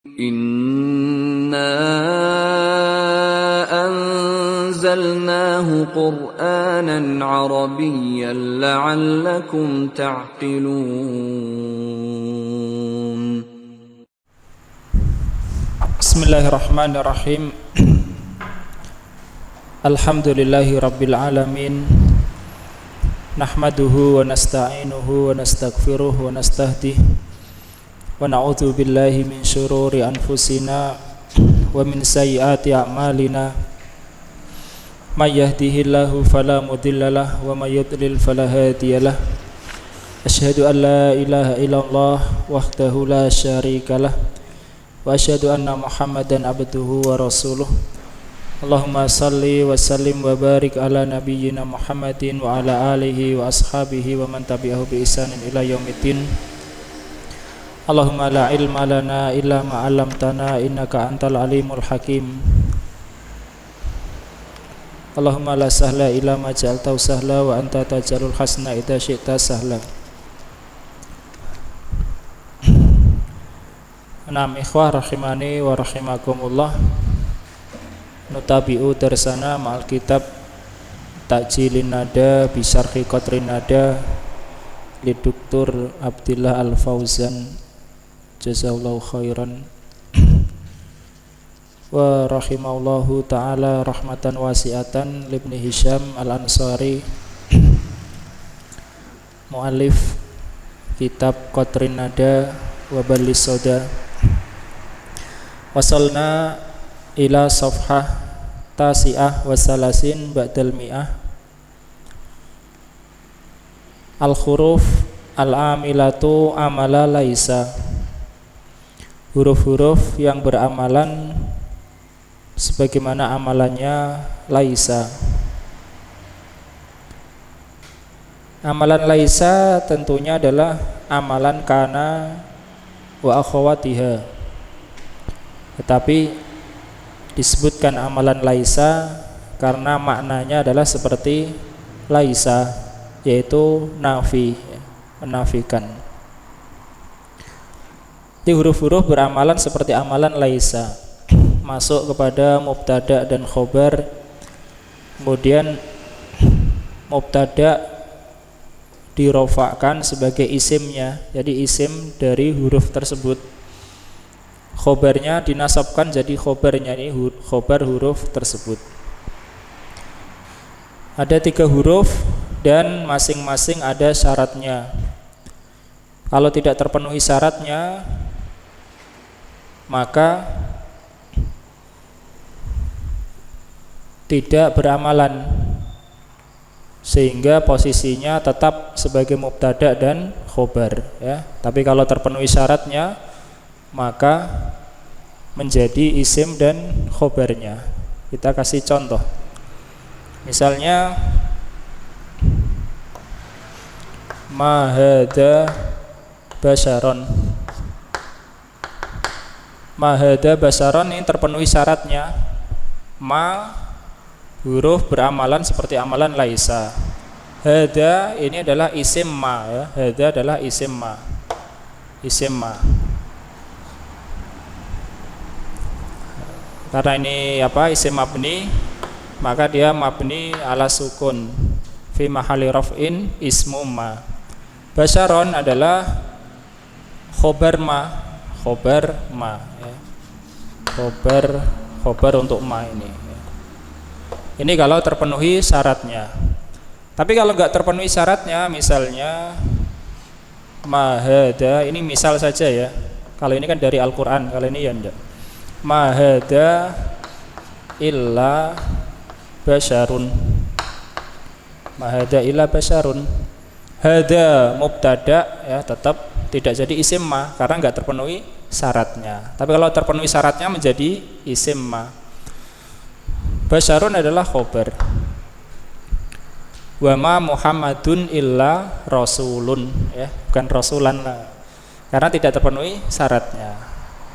Inna anzalnahu Qur'anan Arabiyyan la'allakum ta'qilun. Bismillahirrahmanirrahim. Alhamdulillahi rabbil alamin. Nahmaduhu wa nasta'inuhu wa nastaghfiruh wa nastahdih. Wa na'udzu billahi min syururi anfusina wa min sayyiati a'malina. May yahdihillahu fala mudhillalah wa may yudlil fala hadiyalah. Asyhadu an la ilaha illallah wahdahu la syarikalah wa asyhadu anna Muhammadan abduhu wa rasuluh. Allahumma salli wa sallim wa barik ala nabiyyina Muhammadin wa ala alihi wa ashabihi wa man tabi'ahu bi ihsanin ila yaumiddin. Allahumma la ilma lana illa ma 'allamtana innaka antal alimul hakim. Allahumma la sahla illa ma ja'altahu sahla wa anta taj'alul hasna idza syi'ta sahla. Naam ikhwah rahimani wa rahimakumullah. Nutabi'u darsana ma'al kitab Ta'jilin Nada bi Syarhi Qatrin Nada li Dr. Abdillah Al-Fauzan jazakallahu khairan wa rahimahullahu ta'ala rahmatan wasi'atan libni Hisham Al-Ansari mu'alif kitab Qatrin Nada wa Balis Soda. Wasalna ila safhah tasi'ah wa salasin ba'dal mi'ah. Al-huruf al-amilatu amala laisa. Huruf-huruf yang beramalan sebagaimana amalannya laisa. Amalan laisa tentunya adalah amalan kana wa akhawatiha. Tetapi disebutkan amalan laisa karena maknanya adalah seperti laisa, yaitu nafi, menafikan. Di huruf-huruf beramalan seperti amalan laisa, masuk kepada mubtada dan khobar. Kemudian mubtada dirofakkan sebagai isimnya, jadi isim dari huruf tersebut. Khobarnya dinasabkan jadi khobarnya, ini khobar huruf tersebut. Ada 3 huruf dan masing-masing ada syaratnya. Kalau tidak terpenuhi syaratnya, maka tidak beramalan, sehingga posisinya tetap sebagai mubtada dan khobar, ya. Tapi kalau terpenuhi syaratnya, maka menjadi isim dan khobarnya. Kita kasih contoh. Misalnya ma hadza basyaron. Ma hadza basyaron ini terpenuhi syaratnya. Ma huruf beramalan seperti amalan laisa. Hadza ini adalah isim ma, ya. Hadza adalah isim ma. Isim ma. Karena ini isim mabni, maka dia mabni ala sukun fi mahalli raf'in ismu ma. Basyaron adalah khobar ma, ya. Khobar untuk ma ini, ya. Ini kalau terpenuhi syaratnya. Tapi kalau enggak terpenuhi syaratnya, misalnya ma hadza, ini misal saja, ya. Kalau ini kan dari Al-Qur'an, kalau ini ya enggak. Ma hadza illa basyarun. Ma hadza illa basyarun. Hadza mubtada, ya, tetap tidak jadi isim ma karena enggak terpenuhi syaratnya. Tapi kalau terpenuhi syaratnya menjadi isim ma. Basyarun adalah khobar. Wa ma Muhammadun illa rasulun, ya, bukan rasulan, karena tidak terpenuhi syaratnya.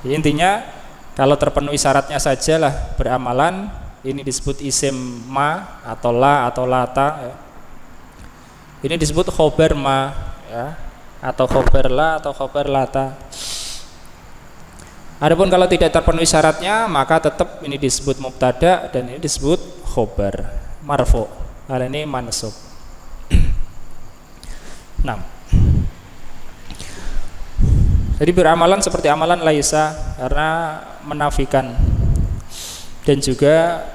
Jadi intinya kalau terpenuhi syaratnya sajalah beramalan, ini disebut isim ma atau la atau lata, ya. Ini disebut khobar ma, ya, atau khobar la atau khobar lata. Adapun kalau tidak terpenuhi syaratnya, maka tetap ini disebut mubtada dan ini disebut khobar marfu. Hal ini mansub. 6. Jadi beramalan seperti amalan laisa karena menafikan dan juga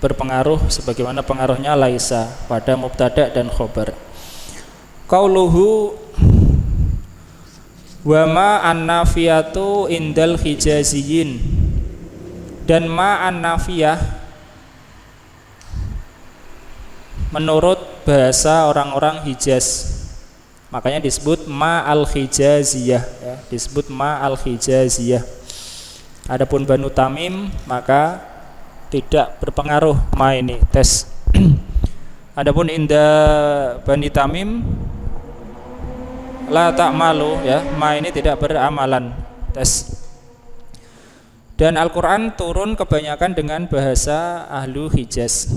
berpengaruh sebagaimana pengaruhnya laisa pada mubtada dan khobar. Qauluhu wa ma an-nafiyatu indal hijaziyin, dan ma an-nafiyah menurut bahasa orang-orang Hijaz, makanya disebut ma al-hijaziyah ya, disebut ma al-hijaziyah. Adapun Banu Tamim maka tidak berpengaruh ma ini tes. Adapun inda Bani Tamim la ta'malu ya, ma ini tidak beramalan tes. Dan Al-Qur'an turun kebanyakan dengan bahasa ahlu Hijaz.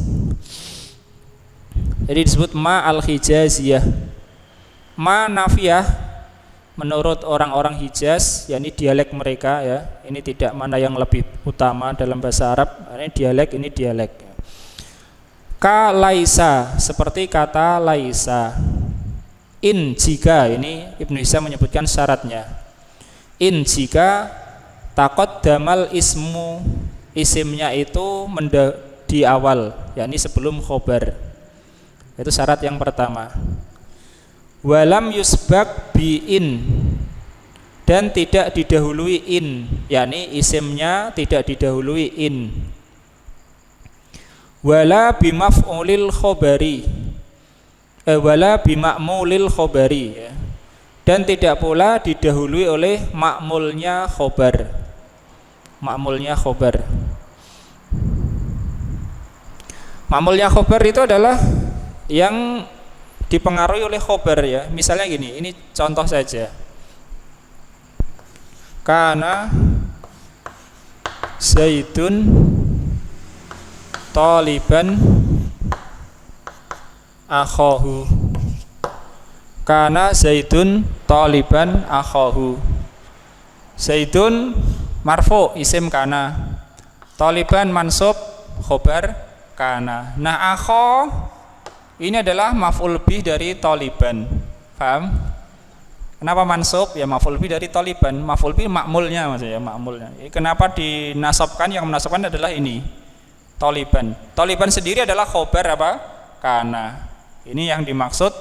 Jadi disebut ma al-hijaziyah. Ma nafiyah menurut orang-orang Hijaz, yakni dialek mereka ya. Ini tidak mana yang lebih utama dalam bahasa Arab. Ini dialek. Ka laisa, seperti kata laisa. In jika, ini Ibnu Hisham menyebutkan syaratnya. In jika taqaddamal ismu, isimnya itu di awal, yakni sebelum khobar. Itu syarat yang pertama. Walam yusbak bi in, dan tidak didahului in, yakni isimnya tidak didahului in. Wala bimaf'ulil khobari, wala bima'mulil khobari ya. Dan tidak pula didahului oleh ma'mulnya khobar. Ma'mulnya khobar. Ma'mulnya khobar itu adalah yang dipengaruhi oleh khobar ya. Misalnya gini, ini contoh saja. Kana Zaidun taliban akhahu. Kana Zaidun taliban akhahu. Zaidun marfu isim kana, taliban mansub khobar kana. Nah, akha ini adalah maf'ul bih dari taliban. Paham? Kenapa mansub? Ya maf'ul bih dari taliban. Maf'ul bih ma'mulnya maksudnya, ma'mulnya. Kenapa dinasabkan? Yang menasabkan adalah ini, taliban. Taliban sendiri adalah khobar apa? Kana. Ini yang dimaksud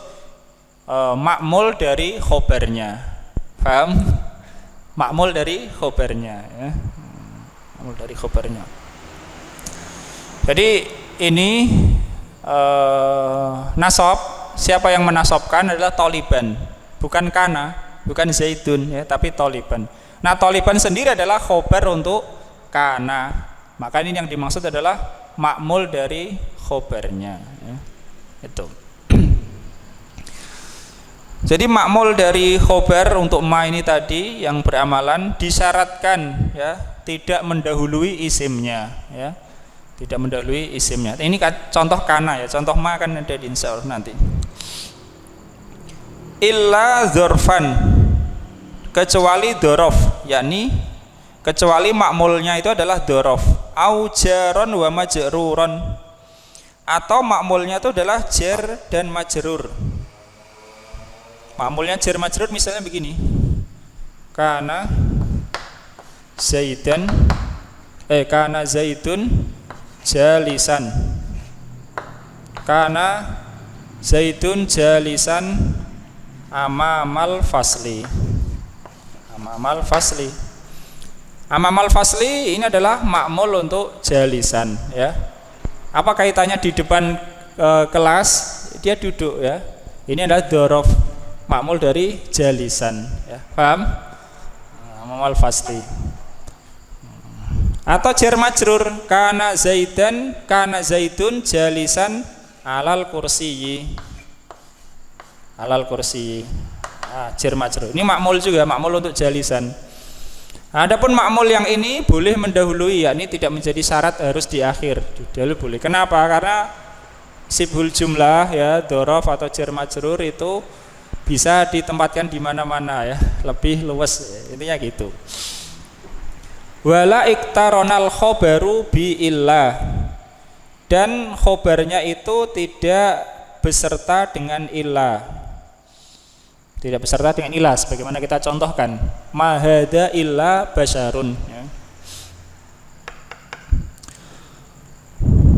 ma'mul dari khobarnya. Paham? Ma'mul dari khobarnya ya. Ma'mul dari khobarnya. Jadi ini nasab, siapa yang menasabkan adalah taliban, bukan kana, bukan Zaidun ya, tapi taliban. Nah, taliban sendiri adalah khobar untuk kana, maka ini yang dimaksud adalah ma'mul dari khobarnya ya. Itu. Jadi ma'mul dari khobar untuk ma ini tadi yang beramalan disyaratkan ya, tidak mendahului isimnya ya. Tidak mendahului isimnya. Ini contoh kana ya, contoh ma kan ada di insyaallah nanti. Illa dzarfan, kecuali dzaraf, yakni kecuali makmulnya itu adalah dzaraf, au jaron wa majruron, atau makmulnya itu adalah jar dan majrur. Makmulnya jar majrur misalnya begini. Kana Zaidan kana Zaidun jalisan. Kana Zaidun jalisan amamal fasli. Amamal fasli. Amamal fasli ini adalah ma'mul untuk jalisan ya. Apa kaitannya di depan kelas? Dia duduk ya. Ini adalah dzaraf, ma'mul dari jalisan ya. Paham? Amamal fasli. Atau jar majrur, kana Zaidan, kana Zaidun jalisan alal kursiyyi. Alal kursiyyi. Jar majrur. Ini makmul juga, makmul untuk jalisan. Adapun makmul yang ini boleh mendahului, yakni tidak menjadi syarat harus di akhir. Dulu boleh. Kenapa? Karena sibhul jumlah ya, dzaraf atau jar majrur itu bisa ditempatkan di mana-mana ya, lebih luas. Intinya gitu. Wala iktaronal khobaru bi illah, dan khobarnya itu tidak beserta dengan illah, tidak beserta dengan illah sebagaimana kita contohkan, mahada illa basyarun ya.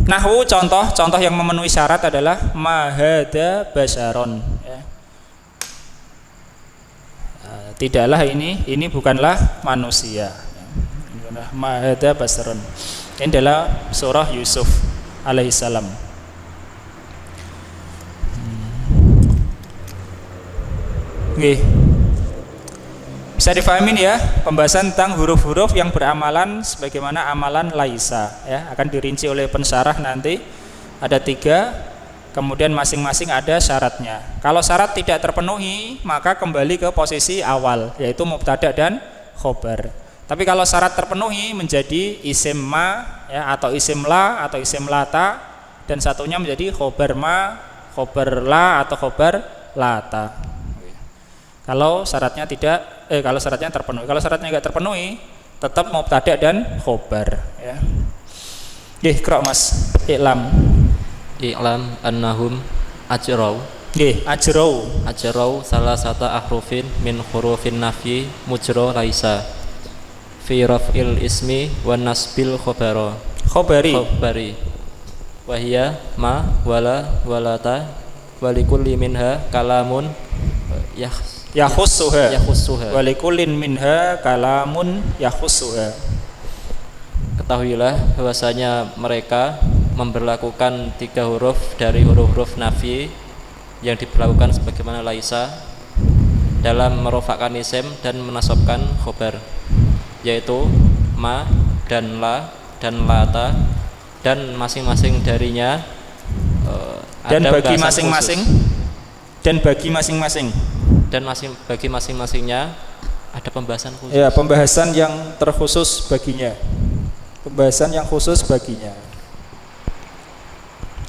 Nahwu contoh yang memenuhi syarat adalah mahada basyaron ya. Tidaklah ini bukanlah manusia ya. Mahada basyaron. Ini adalah surah Yusuf alaihissalam. Oke. Bisa difahamin ya pembahasan tentang huruf-huruf yang beramalan sebagaimana amalan laisa ya, akan dirinci oleh pensyarah nanti ada 3, kemudian masing-masing ada syaratnya. Kalau syarat tidak terpenuhi maka kembali ke posisi awal yaitu mubtada dan khobar. Tapi kalau syarat terpenuhi menjadi isim ma ya, atau isim la atau isim lata, dan satunya menjadi khobar ma, khobar la atau khobar lata. Kalau syaratnya terpenuhi. Kalau syaratnya enggak terpenuhi, tetap mubtada dan khobar ya. Nggih, Qra' Mas. I'lam annahum ajrau. Nggih, Ajrau salah satu ahrufin min hurufin nafyi mujra laisa fi raf'il ismi wan nasbil khabari wa hiya ma wala walata walikulli minha kalamun yakhussuha walikullin minha kalamun yakhussuha. Ketahuilah bahwasanya mereka memberlakukan 3 huruf dari huruf-huruf nafi yang diberlakukan sebagaimana laisa dalam merofakkan isim dan menasabkan khobar, yaitu ma dan la dan lata, dan masing-masing darinya dan ada bagi masing-masing dan bagi masing-masingnya ada pembahasan khusus. Ya, pembahasan yang terkhusus baginya. Pembahasan yang khusus baginya.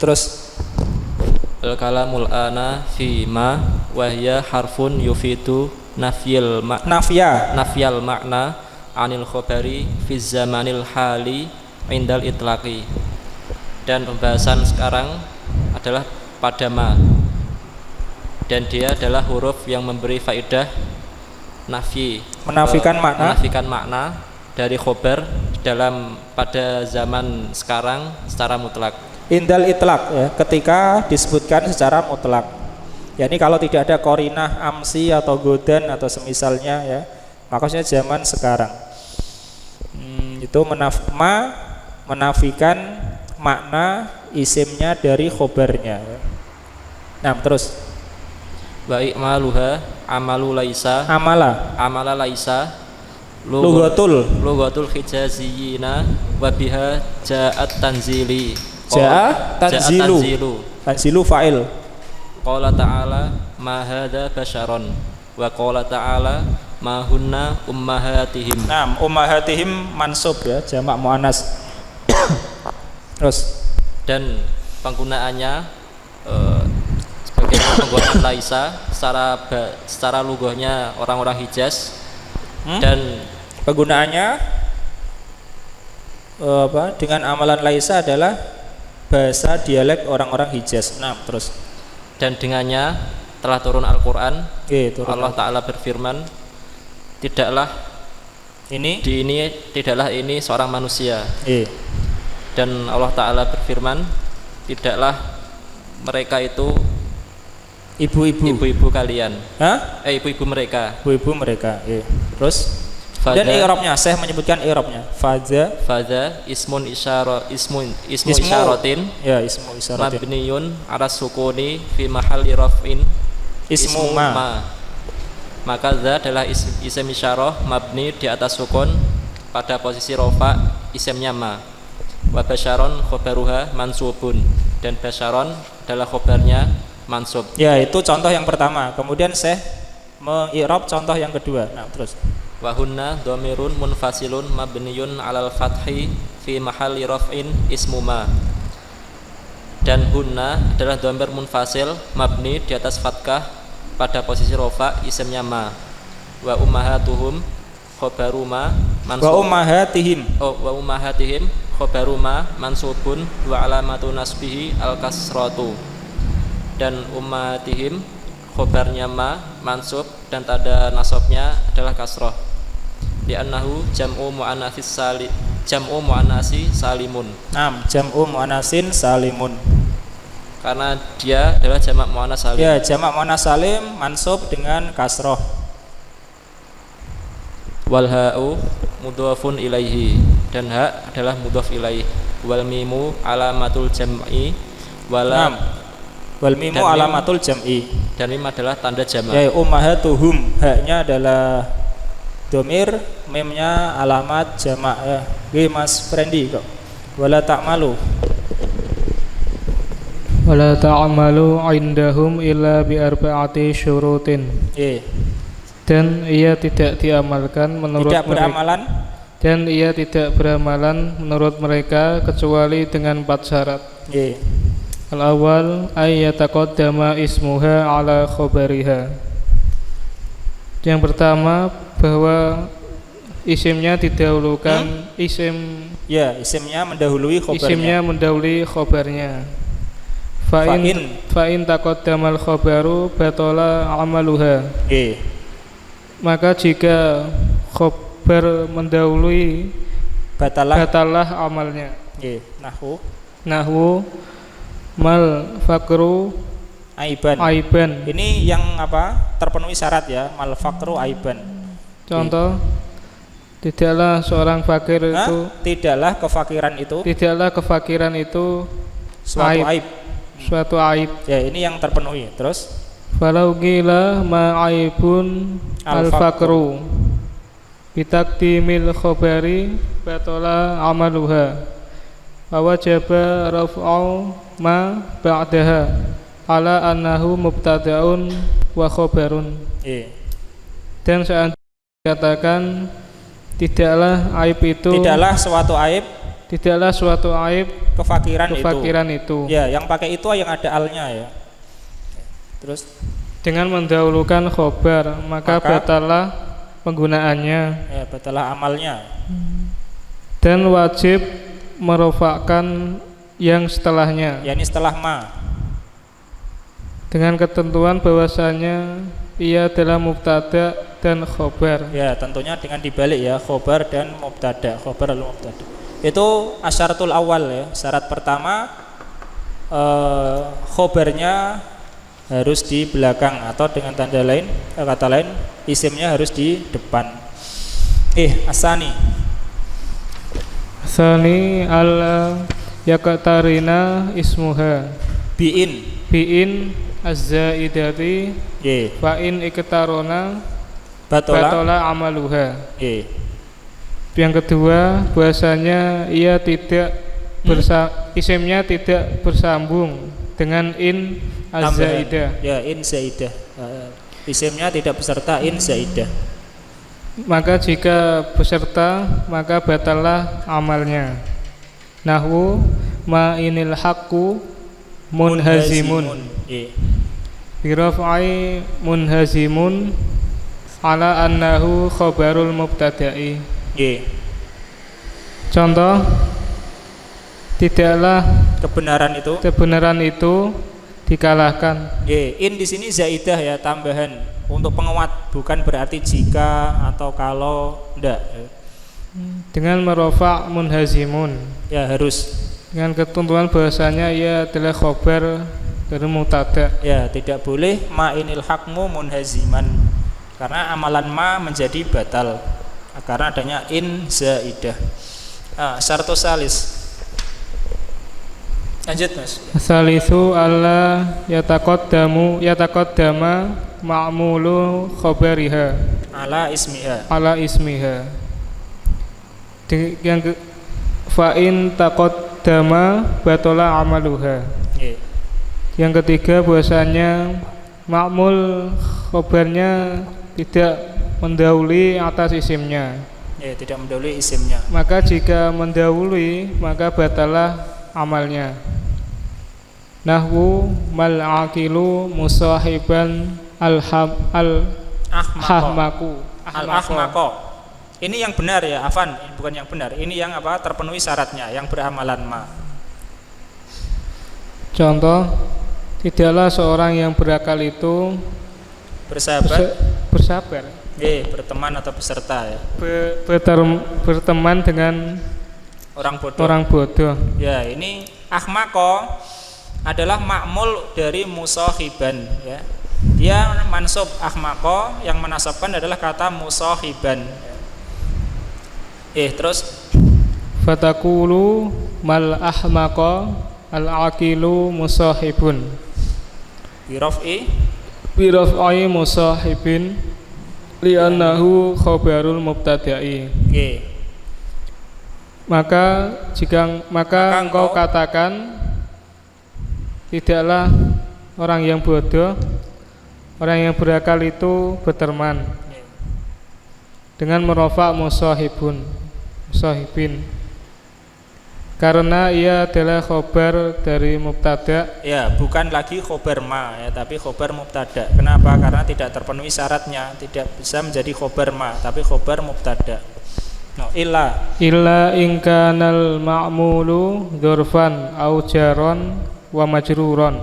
Terus al-kalamul ana fi ma wa hiya harfun yufidu nafyal makna anil khabari fi zamanil hali indal itlaqi. Dan pembahasan sekarang adalah pada ma, dan dia adalah huruf yang memberi faedah menafikan makna dari khobar pada zaman sekarang secara mutlak. Indal itlaq ya, ketika disebutkan secara mutlak. Ya, ini kalau tidak ada qarinah amsi atau godan atau semisalnya ya, maksudnya zaman sekarang. Itu menafikan makna isimnya dari khobarnya ya. Nah, terus wa i'maluha amalu laisa amala laisa lugatul hijaziyina wa biha ja'at tanzilu fa'il. Qala ta'ala ma hadza basyaron wa qala ta'ala ma hunna ummahatihim. Nah, ummahatihim mansub ya, jamak muannas. Terus dan penggunaannya sebagai penggunaan laisa secara lughahnya orang-orang Hijaz, dan penggunaannya dengan amalan laisa adalah bahasa dialek orang-orang Hijaz. Nah, terus dan dengannya telah turun Al-Qur'an. Allah Ta'ala berfirman, tidaklah ini seorang manusia. Dan Allah Ta'ala berfirman, tidaklah mereka itu ibu-ibu kalian. Ibu-ibu mereka. Terus dan i'rabnya, saya menyebutkan i'rabnya. Fadza ismu isyaratin. Ya, ismu isyaratin. Mabniyun ala sukuni fi mahalli raf'in ismu ma. Maka za adalah isim isyarah mabni di atas sukun pada posisi rafa isimnya ma. Wa basyaron khobaruha mansubun, dan basyaron adalah khobarnya mansub. Ya, itu contoh yang pertama. Kemudian saya mengi'rab contoh yang kedua. Nah, terus wa hunna dhamirun munfasilun mabniyun 'alal fathi fi mahalli raf'in ismu ma. Dan hunna adalah dhamir munfasil mabni di atas fathah pada posisi rafa isimnya ma. Wa ummahatuhum khabaru ma, Wa ummahatihim. Oh, wa ummahatihim khobaru ma mansubun wa alamatu nasbihi al kasratu. Dan ummatihim khobarnya ma mansub dan tanda nasabnya adalah kasrah. Li'annahu jam'u muannasi salimun. Naam, jam'u muannasin salimun. Karena dia adalah jamak muannas salim. Ya, jamak muannas salim mansub dengan kasrah. Wal ha'u mudhafun ilaihi, dan ha adalah mudhaf ilaih. Wal mimu alamatul jam'i Naam. Wal mimu alamatul jam'i. Dan mim adalah tanda jamak. Ya, ummahatuhum, haknya adalah domir, mimnya alamat jamak ya. Oke, Mas Frendi kok. Wala ta'malu. Wala ta'malu indahum illa bi arba'ati syurutin. Dan ia tidak diamalkan menurut beramalan dan ia tidak beramalan menurut mereka kecuali dengan 4 syarat. Al-awwal ay yataqaddama ismuha ala khabariha. Yang pertama bahwa isimnya didahulukan isimnya mendahului khobarnya. Isimnya mendahului khobarnya. Fa'in taqaddamal khabaru batala amaluha. Maka jika khobar mendahului batalah amalnya. Nahwu mal fakru aiban. Ini yang apa? Terpenuhi syarat ya, mal fakru aiban. Contoh, tidaklah seorang fakir itu tidaklah kefakiran itu suatu aib. Ya, ini yang terpenuhi. Terus falau qila ma aibun al-fakru bitaqdimil khabari batala amaluha wa wajaba raf'u ma ba'daha ala annahu mubtada'un wa khabarun. Dan seandainya dikatakan tidaklah suatu aib kefakiran itu. Ya, yang pakai itu yang ada alnya ya. Terus dengan mendahulukan khobar maka batalah penggunaannya. Ya, batalah amalnya. Dan wajib merofakkan yang setelahnya. Ya, ini setelah ma. Dengan ketentuan bahwasanya ia adalah mubtada dan khobar. Ya, tentunya dengan dibalik ya, khobar dan mubtada. Khobar lalu mubtada. Itu asyaratul awal ya. Syarat pertama khobarnya harus di belakang atau dengan kata lain isimnya harus di depan. Asani alla yaqtarina ismuha bi'in az-zaidati fa in iktarona batola amaluha. Yang kedua bahwasanya ia tidak isimnya tidak bersambung dengan in az-zaidah. Ya, in zaidah. Isimnya tidak beserta in zaidah. Maka jika beserta maka batalah amalnya. Nahwu ma inil haqqu munhazimun. Bi raf'i munhazimun ala annahu khabarul mubtada'i. Contoh, tidaklah kebenaran itu dikalahkan. In di sini zaidah ya, tambahan untuk penguat, bukan berarti jika atau kalau, enggak. Dengan merofa' munhazimun. Ya, harus dengan ketentuan bahasanya ia adalah khobar dari mubtada. Ya, tidak boleh ma inil hakmu munhaziman, karena amalan ma menjadi batal karena adanya in zaidah. Syartus salis. Lanjut Mas. Salisu alla yataqaddama ma'mulu khabariha ala ismiha. Yang fa in taqaddama batola amaluha. Yang ketiga bahwasanya ma'mul khabarnya tidak mendahului atas isimnya. Tidak mendahului isimnya. Maka jika mendahului maka batalah amalnya. Nahwu mal aqilu musahiban al ahmaqu. Ini yang benar ya, afan, bukan yang benar. Ini yang apa? Terpenuhi syaratnya, yang beramalan ma. Contoh, tidaklah seorang yang berakal itu bersabar. Berteman atau beserta ya. Berteman dengan orang bodoh. Ya, ini ahmaqo adalah makmul dari musahiban ya. Dia mansub ahmaqo, yang menasabkan adalah kata musahiban. Terus fatakulu mal ahmaqa al aqilu musahibun biraf'i musahibin li'annahu khabarul mubtada'i. Maka engkau katakan tidaklah orang yang bodoh, orang yang berakal itu berteman dengan merofa musahibin, karena ia adalah khobar dari mubtada. Ya, bukan lagi khobar ma ya, tapi khobar mubtada. Kenapa? Karena tidak terpenuhi syaratnya, tidak bisa menjadi khobar ma, tapi khobar mubtada. Illa in kanal ma'mulu dzurfan au jaron wa majruron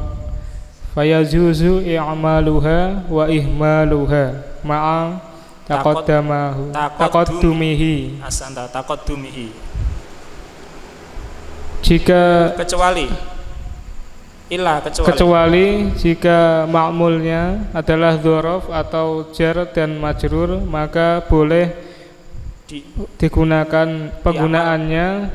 fayajuzu i'maluha wa ihmaluha ma'a taqaddumihi. Jika kecuali jika ma'mulnya adalah dzaraf atau jar dan majrur, maka boleh digunakan penggunaannya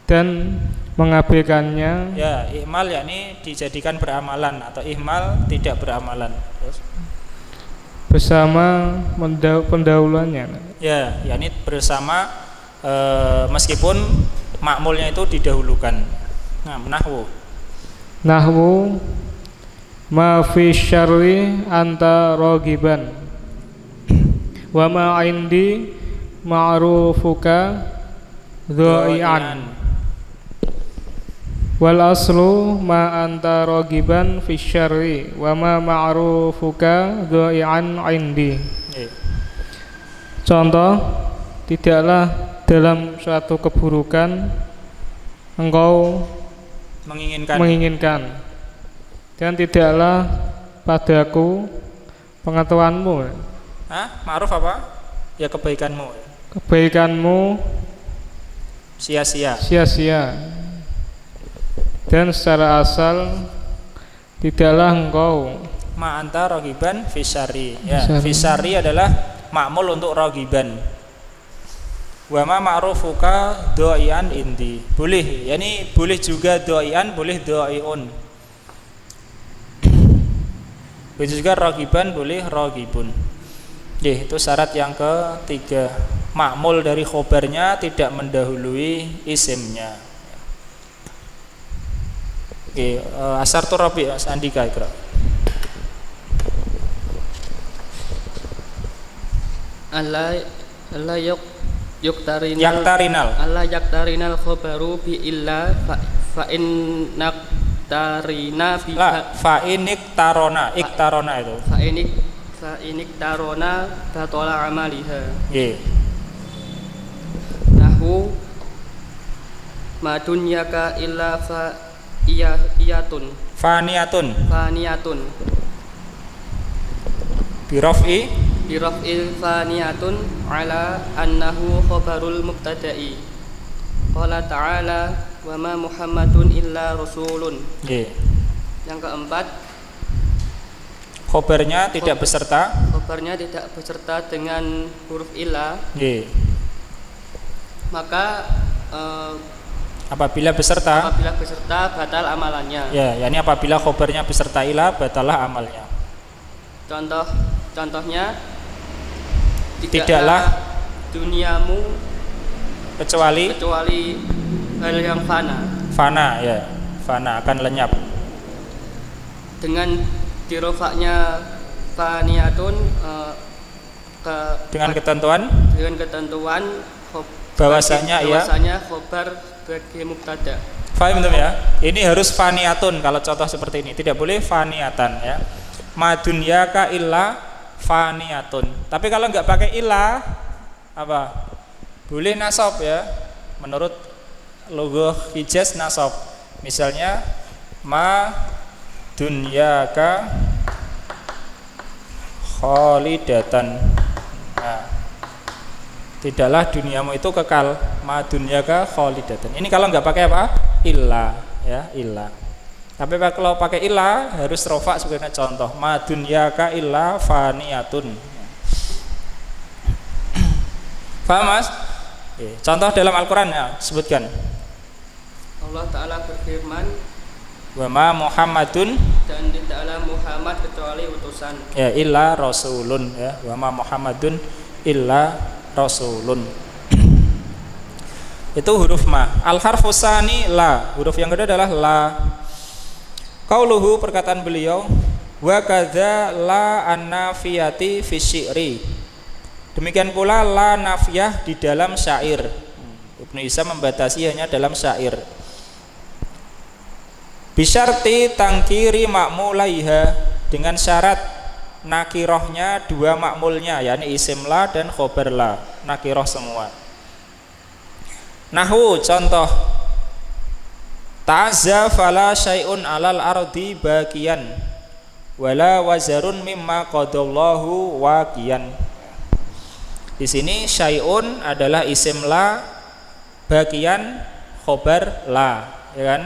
dan mengabaikannya. Ya, ihmal yakni dijadikan beramalan atau ihmal tidak beramalan. Terus bersama pendahuluannya. Ya, yakni bersama meskipun makmulnya itu didahulukan. Nahwu ma fi syarri anta ragiban wa ma indi ma'rufuka dha'ian wal aslu ma anta ragiban fi syarri wa ma ma'rufuka dha'ian indi. Contoh, tidaklah dalam suatu keburukan engkau menginginkan dan tidaklah padaku pengetahuanmu. Ma'ruf apa? Ya, kebaikanmu sia-sia. Dan secara asal tidaklah engkau anta ragiban fisyari. Ya, fisyari adalah makmul untuk ragiban. Wa ma ma'rufuka dha'ian indi. Boleh, yakni boleh juga dha'ian, boleh dha'iun. Boleh juga ragiban, boleh ragibun. Itu syarat yang ketiga. Makmul dari khobarnya tidak mendahului isimnya. Asar tu Rabi, Andika ikra. Allah yaktarinal khobaru bi illa fa innaktarina bi fa iniktarona itu fa iniktarona batola amaliha. Nahu madunyaka illa fa iyatun faniyatun biraf'i faniyatun ala annahu khabarul mubtada'i. Qala ta'ala wa ma Muhammadun illa rasulun. Yang keempat, khobarnya tidak beserta dengan huruf illa. Maka apabila beserta batal amalannya. Ya, yakni apabila khobarnya beserta illa batalah amalnya. Contohnya, tidaklah duniamu kecuali hal yang fana akan lenyap. Dengan dirofaknya faniyatun dengan ketentuan bahwasanya khobar sebagai mubtada. Faham belum ya? Ini harus faniyatun kalau contoh seperti ini, tidak boleh faniyatan ya. Madunyaka illa faniyatun. Tapi kalau enggak pakai illa apa? Boleh nasab ya. Menurut lughah Hijaz nasab. Misalnya ma dunyaka khalidatan. Nah, tidaklah duniamu itu kekal, ma dunyaka khalidatan. Ini kalau nggak pakai apa? Illa ya, illa. Tapi kalau pakai illa harus rofa sebagai contoh. Ma dunyaka illa faniyatun. Paham Mas? Contoh dalam Al-Qur'an ya, sebutkan. Allah Ta'ala berfirman, wa ma Muhammadun, dan tidaklah Muhammad kecuali utusan. Ya, illa rasulun ya. Wa ma Muhammadun illa rasulun. Itu huruf ma. Al harfus tsani la. Huruf yang kedua adalah la. Qauluhu, perkataan beliau, wa kadza la an-nafiyati fi syi'ri. Demikian pula la nafiyah di dalam syair. Ibnu Hisham membatasi hanya dalam syair. Bisyarti tangkiri makmulaiha, dengan syarat nakirohnya dua makmulnya, yakni isim la dan khobar la, nakiroh semua. Nahwu, contoh, ta'azza fala syai'un alal ardi baqiyan wala wazarun mimma qadallahu waqiyan. Di sini syai'un adalah isim la, baqiyan khobar la, ya kan?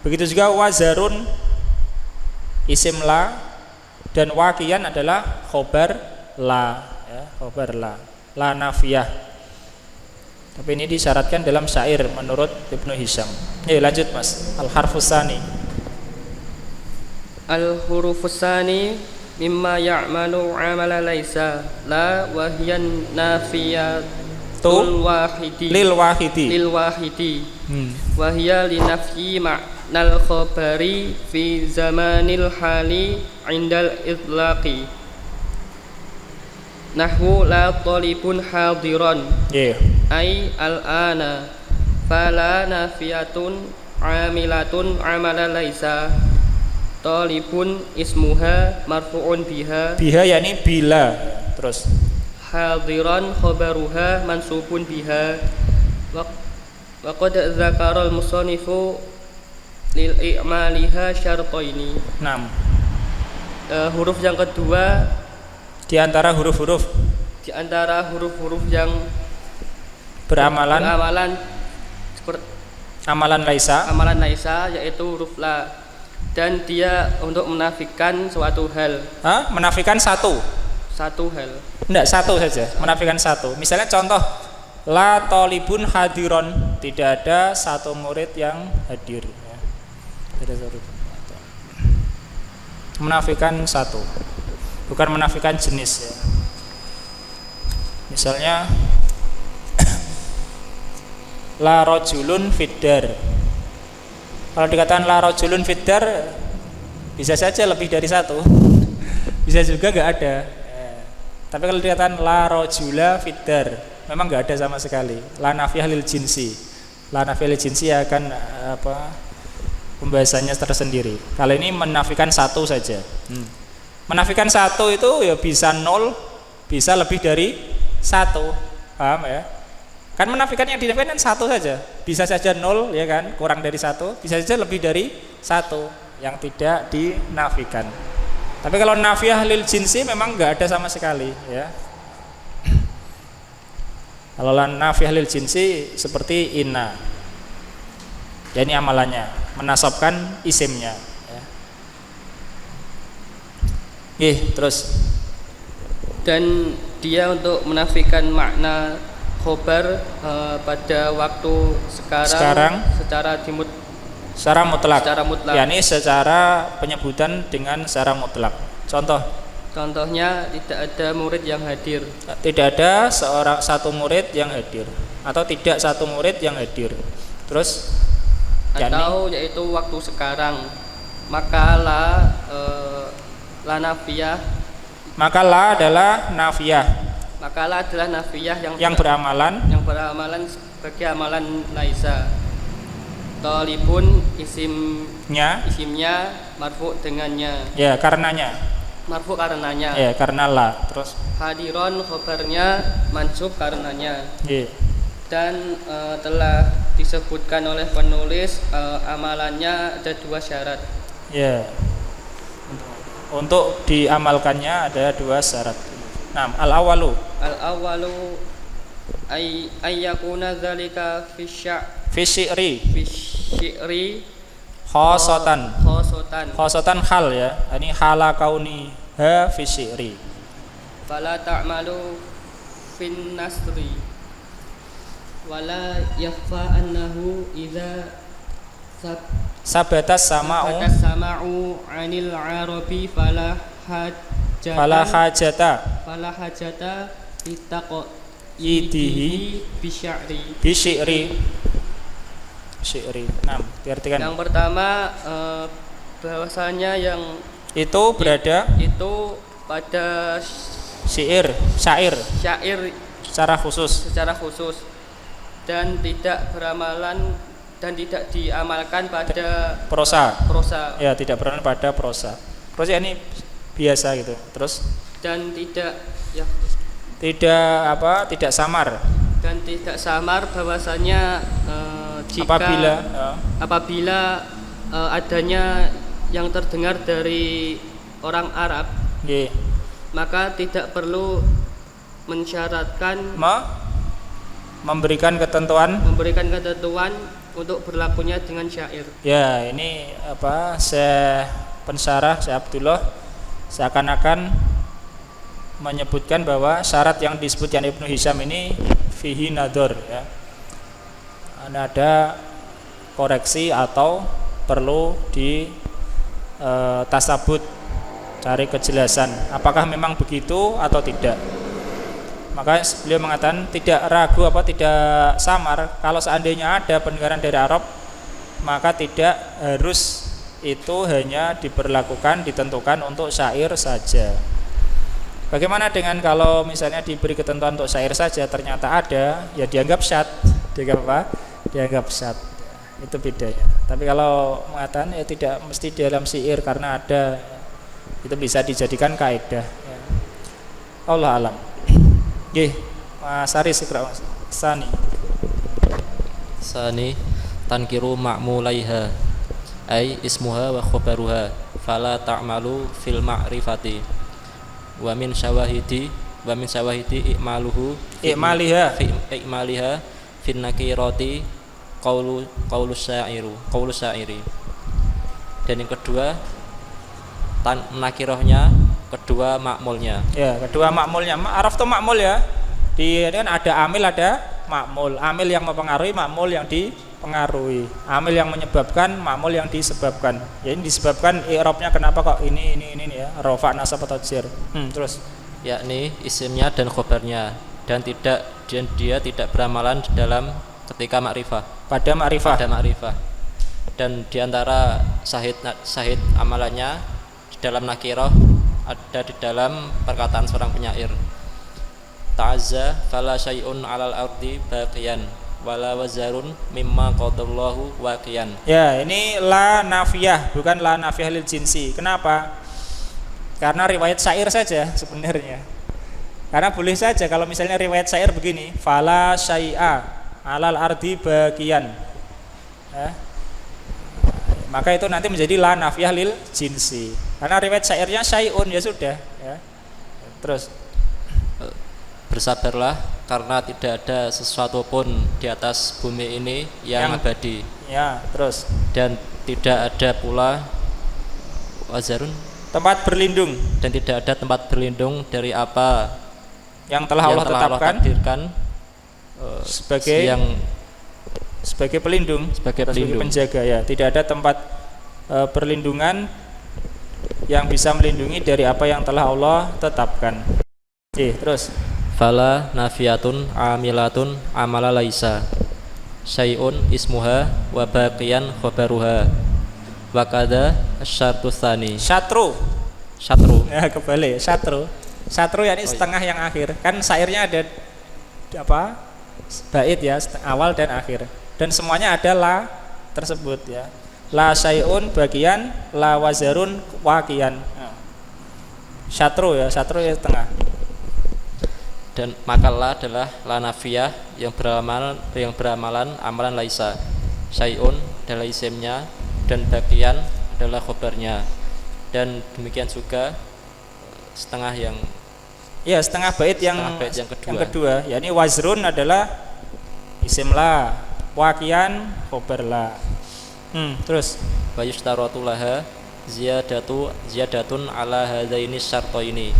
Begitu juga wazarun isim la dan waqiyan adalah khobar la ya, khobar la nafiyah. Tapi ini disyaratkan dalam syair menurut Ibnu Hisham. Ya, lanjut Mas. Al harfus tsani. Al hurufus tsani mimma ya'malu 'amala laisa la wa hiya nafiyatul wahidi lil wahidi wa hiya li nafyi ma'nal khabari fi zamanil hali 'indal itlaqi. Nahwu la talibun hadiran. Ai al-ana fala nafiyatun 'amilatun 'amala laisa. Talibun ismuha marfu'un biha yakni bila. Terus hadiran khabaruha mansubun biha. Wa qad dzakara al-musannifu lil i'maliha syartaini. 6. Huruf yang kedua di antara huruf-huruf yang beramalan seperti amalan laisa yaitu huruf la, dan dia untuk menafikan suatu hal. Menafikan satu hal. Enggak, satu saja. Menafikan satu. Misalnya contoh, la talibun hadiron, tidak ada satu murid yang hadir ya. Tidak ada. Menafikan satu, bukan menafikan jenis ya. Misalnya la rajulun fiddar. Kalau dikatakan la rajulun fiddar, bisa saja lebih dari satu, bisa juga nggak ada. Tapi kalau dikatakan la rajula fiddar, memang nggak ada sama sekali. La nafiyah lil jinsi. La nafiyah lil jinsi akan pembahasannya tersendiri. Kalau ini menafikan satu saja. Menafikan satu itu ya bisa 0, bisa lebih dari 1. Paham ya? Kan menafikan yang dinafikan satu saja. Bisa saja 0 ya kan, kurang dari 1, bisa saja lebih dari 1 yang tidak dinafikan. Tapi kalau nafiyah lil jinsi memang enggak ada sama sekali ya. Kalau nafiyah lil jinsi seperti inna. Ya, ini amalannya, menasabkan isimnya ya. Terus dan dia untuk menafikan makna khobar pada waktu sekarang secara mutlak. yakni secara penyebutan dengan secara mutlak. Contohnya tidak ada murid yang hadir. Tidak ada satu murid yang hadir, atau tidak satu murid yang hadir. Terus atau yaitu waktu sekarang. Maka la nafiyah. Maka la adalah nafiyah. Maka la adalah nafiyah yang beramalan sebagai amalan laisa. Talibun isimnya marfu dengannya. Ya, karenanya. marfu karenanya. Ya, karena la. Terus hadiron khobarnya mansub karenanya. Iya. Dan telah disebutkan oleh penulis amalannya ada 2 syarat. Ya. Untuk diamalkannya ada 2 syarat. Nah, al-awwalu ayyakuna dzalika fi syi'ri khosotan hal ya. Ini hala kauni ha fi syi'ri. Fala ta'malu fin nasri wala yakhfa annahu idza sabatas sama'u 'anil arabi fala hajata yidihi bisy'ri. Nah, diartikan. Yang pertama bahwasanya yang itu berada itu pada syair secara khusus dan tidak beramalan dan tidak diamalkan pada prosa. Ya, tidak beramal pada prosa. Prosa ini biasa gitu. Terus dan tidak samar. Dan tidak samar bahwasanya apabila adanya yang terdengar dari orang Arab, maka tidak perlu mensyaratkan memberikan ketentuan untuk berlakunya dengan syair. Ya, ini pensyarah Syekh Abdullah seakan-akan menyebutkan bahwa syarat yang disebutkan Ibnu Hisham ini fihi nadhar ya. Ada koreksi atau perlu di tasabut, cari kejelasan apakah memang begitu atau tidak. Maka beliau mengatakan tidak ragu tidak samar kalau seandainya ada pendengaran dari Arab, maka tidak harus itu hanya diberlakukan ditentukan untuk syair saja. Bagaimana dengan kalau misalnya diberi ketentuan untuk syair saja ternyata ada, ya dianggap syad. Dianggap syad. Itu bedanya. Tapi kalau mengatakan ya tidak mesti dalam syair karena ada, itu bisa dijadikan kaidah ya. Allah alam. Nggih, Mas Aris ikra Sani tankiru ma'mulaiha ay ismuha wa khabaruha fala ta'malu fil ma'rifati wa min syawahidi i'maliha fin nakirati qaulu syairi. Dan yang kedua nakirahnya, kedua makmulnya. Ya, kedua makmulnya. Araf itu makmul ya. Di ini kan ada amil, ada makmul. Amil yang mempengaruhi, makmul yang dipengaruhi. Amil yang menyebabkan, makmul yang disebabkan. Ya, ini disebabkan i'rabnya kenapa kok ini ya. Rafa, nasab atau jar. Terus yakni isimnya dan khobarnya dan dia tidak beramalan dalam ketika makrifah. Pada makrifah. Dan diantara sahid amalannya dalam nakirah ada di dalam perkataan seorang penyair. Ta'azza fala syai'un 'alal ardi baqiyan wala wazarun mimma qadallahu waqiyan. Ya, ini la nafiyah bukan la nafiyah lil jinsi. Kenapa? Karena riwayat syair saja sebenarnya. Karena boleh saja kalau misalnya riwayat syair begini, fala syai'a 'alal ardi baqiyan. Ya. Maka itu nanti menjadi la nafiyah lil jinsi. Karena riwayat syairnya syai'un ya sudah ya. Terus bersabarlah karena tidak ada sesuatu pun di atas bumi ini yang abadi. Ya, terus dan tidak ada pula wazarun tempat berlindung dan tidak ada tempat berlindung dari apa yang telah Allah tetapkan sebagai pelindung, sebagai penjaga ya. Tidak ada tempat perlindungan yang bisa melindungi dari apa yang telah Allah tetapkan. Terus fala nafiyatun amilatun amala laisa syai'un ismuha wa baqiyan khabaruha wa kadza asyartu tsani syatru ya kebalik syatru yakni setengah yang akhir. Kan syairnya ada bait ya, awal dan akhir, dan semuanya ada la tersebut ya. La syai'un bagian, la wazarun waqiyan. Syatru ya, syatru ya setengah. Dan maka la adalah la nafiyah yang beramalan amalan laisa. Syai'un adalah isimnya dan bagian adalah khobarnya. Dan demikian juga setengah yang setengah bait yang kedua yakni wazrun adalah isim la, waqian khobar la. Terus wa yushtaratu laha ziyadatun ala hadaini syartaini.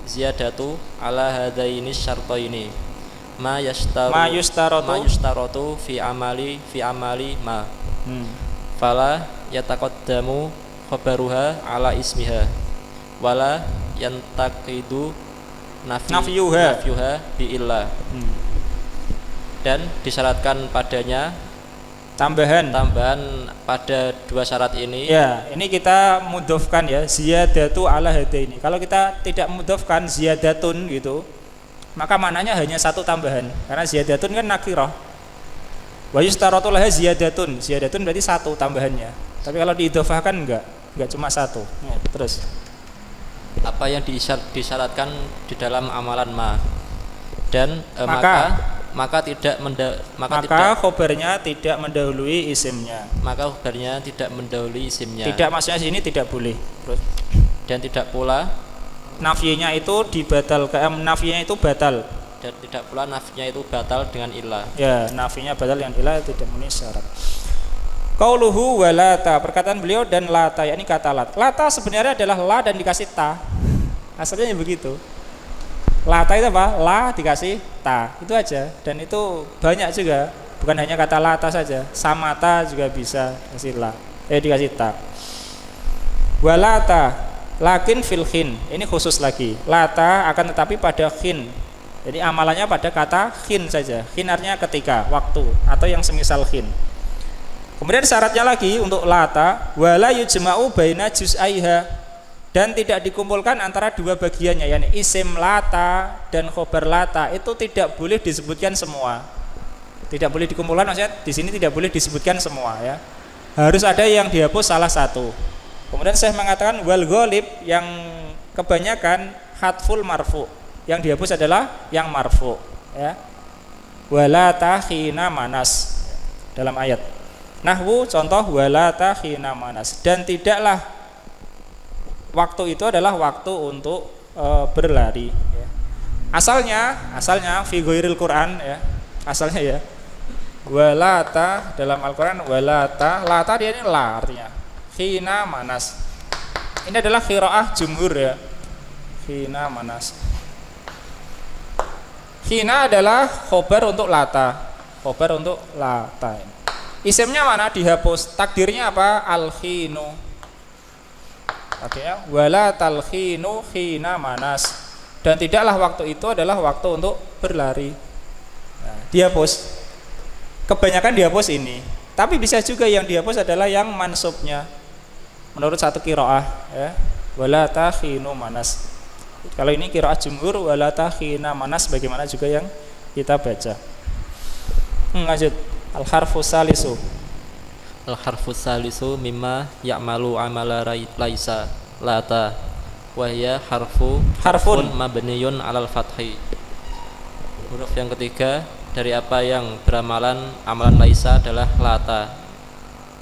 Ziyadatu ala hadaini syartaini. Ma yustaratu fi amali ma. Fala yataqaddamu khabaruha ala ismiha wala yantaqidu nafyuha bi illa. Dan disyaratkan padanya tambahan pada dua syarat ini. Ya, ini kita mudhofkan ya, ziyadatu ala hadaini. Kalau kita tidak mudhofkan ziyadatun gitu, maka maknanya hanya satu tambahan. Karena ziyadatun kan nakirah. Wa yustaratu laha ziyadatun. Ziyadatun berarti satu tambahannya. Tapi kalau diidhofahkan enggak cuma satu. Ya, terus apa yang disyaratkan di dalam amalan ma. Dan maka khobarnya tidak mendahului isimnya. Maka khobarnya tidak mendahului isimnya. Tidak, maksudnya sini tidak boleh. Terus dan tidak pula nafinya itu dibatalkan, nafinya itu batal. Dan tidak pula nafinya itu batal dengan ilah. Ya, nafinya batal dengan ilah, tidak memenuhi syarat. Qauluhu walata, perkataan beliau dan lata, yakni kata lat. Lata sebenarnya adalah la dan dikasih ta. Asalnya begitu. Lata itu apa? La dikasih ta, itu aja. Dan itu banyak juga, bukan hanya kata lata saja. Samata juga bisa dikasih la, dikasih ta. Walata, lakin fil khin. Ini khusus lagi. Lata akan tetapi pada khin. Jadi amalannya pada kata khin saja. Khin artinya ketika, waktu, atau yang semisal khin. Kemudian syaratnya lagi untuk lata, wala yujma'u baina juz'aiha. Dan tidak dikumpulkan antara dua bagiannya, yakni isim lata dan khobar lata itu tidak boleh disebutkan semua. Tidak boleh dikumpulkan, maksudnya di sini tidak boleh disebutkan semua ya. Harus ada yang dihapus salah satu. Kemudian saya mengatakan wal ghalib, yang kebanyakan hatful marfu. Yang dihapus adalah yang marfu ya. Wala tahina manas dalam ayat. Nahwu contoh wala tahina manas, dan tidaklah waktu itu adalah waktu untuk berlari ya. Asalnya fi ghairil Quran ya. Asalnya ya. Walata dalam Al-Qur'an walata, lata dia ini la artinya. Khina manas. Ini adalah qiraah jumhur ya. Khina manas. Khina adalah khobar untuk lata. Khobar untuk lata. Isimnya mana dihapus? Takdirnya apa? Al-khinu. Artinya wala talkhinu khina manas, dan tidaklah waktu itu adalah waktu untuk berlari. Nah, dihapus. Kebanyakan dihapus ini. Tapi bisa juga yang dihapus adalah yang mansubnya. Menurut satu qiraah ya. Wala takhinu manas. Kalau ini qiraah jumhur wala takhina manas, bagaimana juga yang kita baca. Lanjut. Al-harfus salisu. Al-harfus salisu mimma ya'malu amala laisa lata wa hiya harfun mabniyun 'alal fathi. Huruf yang ketiga dari apa yang beramalan amalan laisa adalah lata,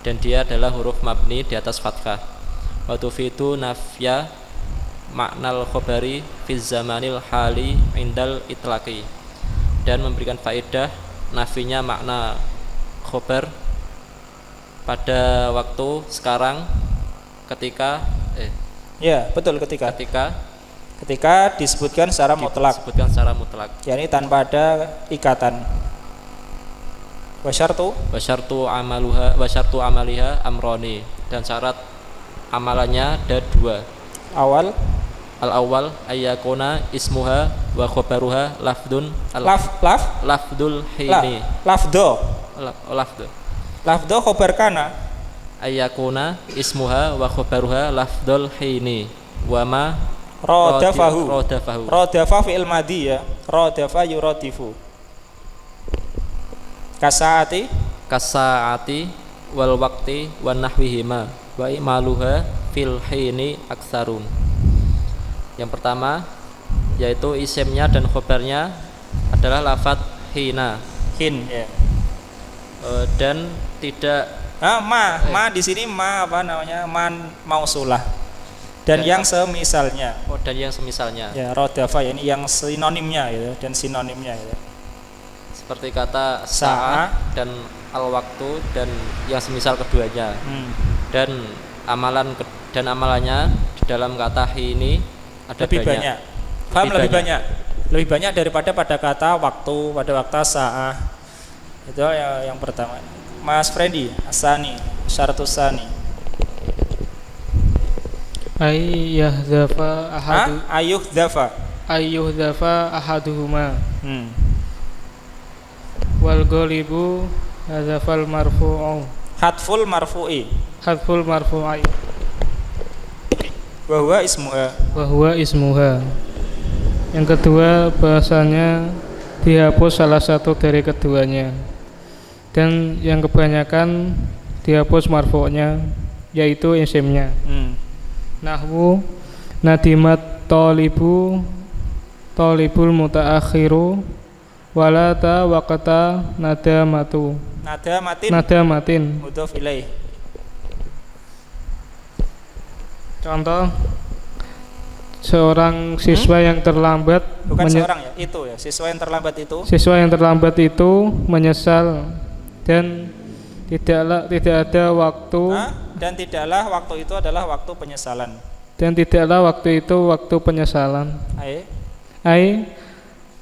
dan dia adalah huruf mabni di atas fathah. Wa tufitu nafya maknal khabari fi zamanil hali indal itlaqi, dan memberikan faedah nafinya makna khabar pada waktu sekarang ketika ya betul ketika disebutkan secara mutlak, yakni tanpa ada ikatan. Wasyartu amaliha amroni, dan syarat amalannya ada dua. Al-awwal ayyakuna ismuha wa khabaruha lafdun lafdul hini. Lafdhu khobar kana ayyakuna ismuha wa khabaruha lafdul hini wa ma radafa fi'il madhi ya. Radafa yuradifu. Kasaati wal waqti wan nahwihima wa imaluha fil hini aktsarun. Yang pertama yaitu isimnya dan khobarnya adalah lafadz hina, hin ya. Dan tidak ma di sini ma apa namanya? Man mausulah. Dan yang semisalnya. Dan yang semisalnya. Ya, radafa ini yang sinonimnya gitu dan sinonimnya gitu. Seperti kata sa'a dan al-waktu dan yang semisal keduanya. Dan amalannya di dalam kata ini ada lebih banyak. Paham lebih banyak. Lebih banyak daripada pada kata waktu, pada waktu sa'a. Itu yang pertama. Mas Freddy, asani, syaratus sani. Ayyuhdhafa ahaduhuma. Wal ghalibu hadzafal marfu'u. Hadful marfu'i. Wa huwa ismuha. Yang kedua bahasanya dihapus salah satu dari keduanya. Dan yang kebanyakan dihapus marfu'nya yaitu isimnya. Nahwu nadimat talibul mutaakhiru walata waqata nadamatin mudhof ilaih. Contoh seorang siswa yang terlambat, bukan seorang ya, itu ya, siswa yang terlambat itu menyesal dan tidak ada waktu dan tidaklah waktu itu adalah waktu penyesalan. Ai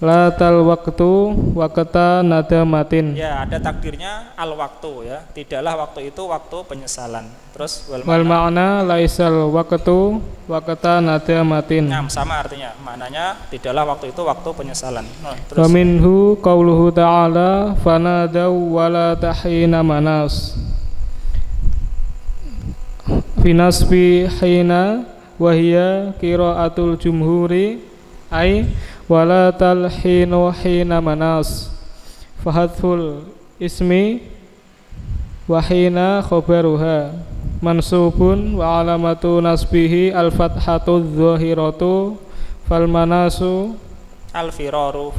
la tal waktu waqta nadamatin. Ya, ada takdirnya al waktu ya. Tidaklah waktu itu waktu penyesalan. Terus wal ma'na laisal waktu waqta nadamatin. Nah, sama artinya. Maknanya tidaklah waktu itu waktu penyesalan. Wa minhu qauluhu ta'ala fanadaw wala tahina manas. Finasbi hina wa hiya qiraatul jumhuri ai wala talhinu hina manas fahadful ismi wa hina khobaruha mansubun wa alamatu nasbihi al-fathatu dhahiratu fal manasu al-firaru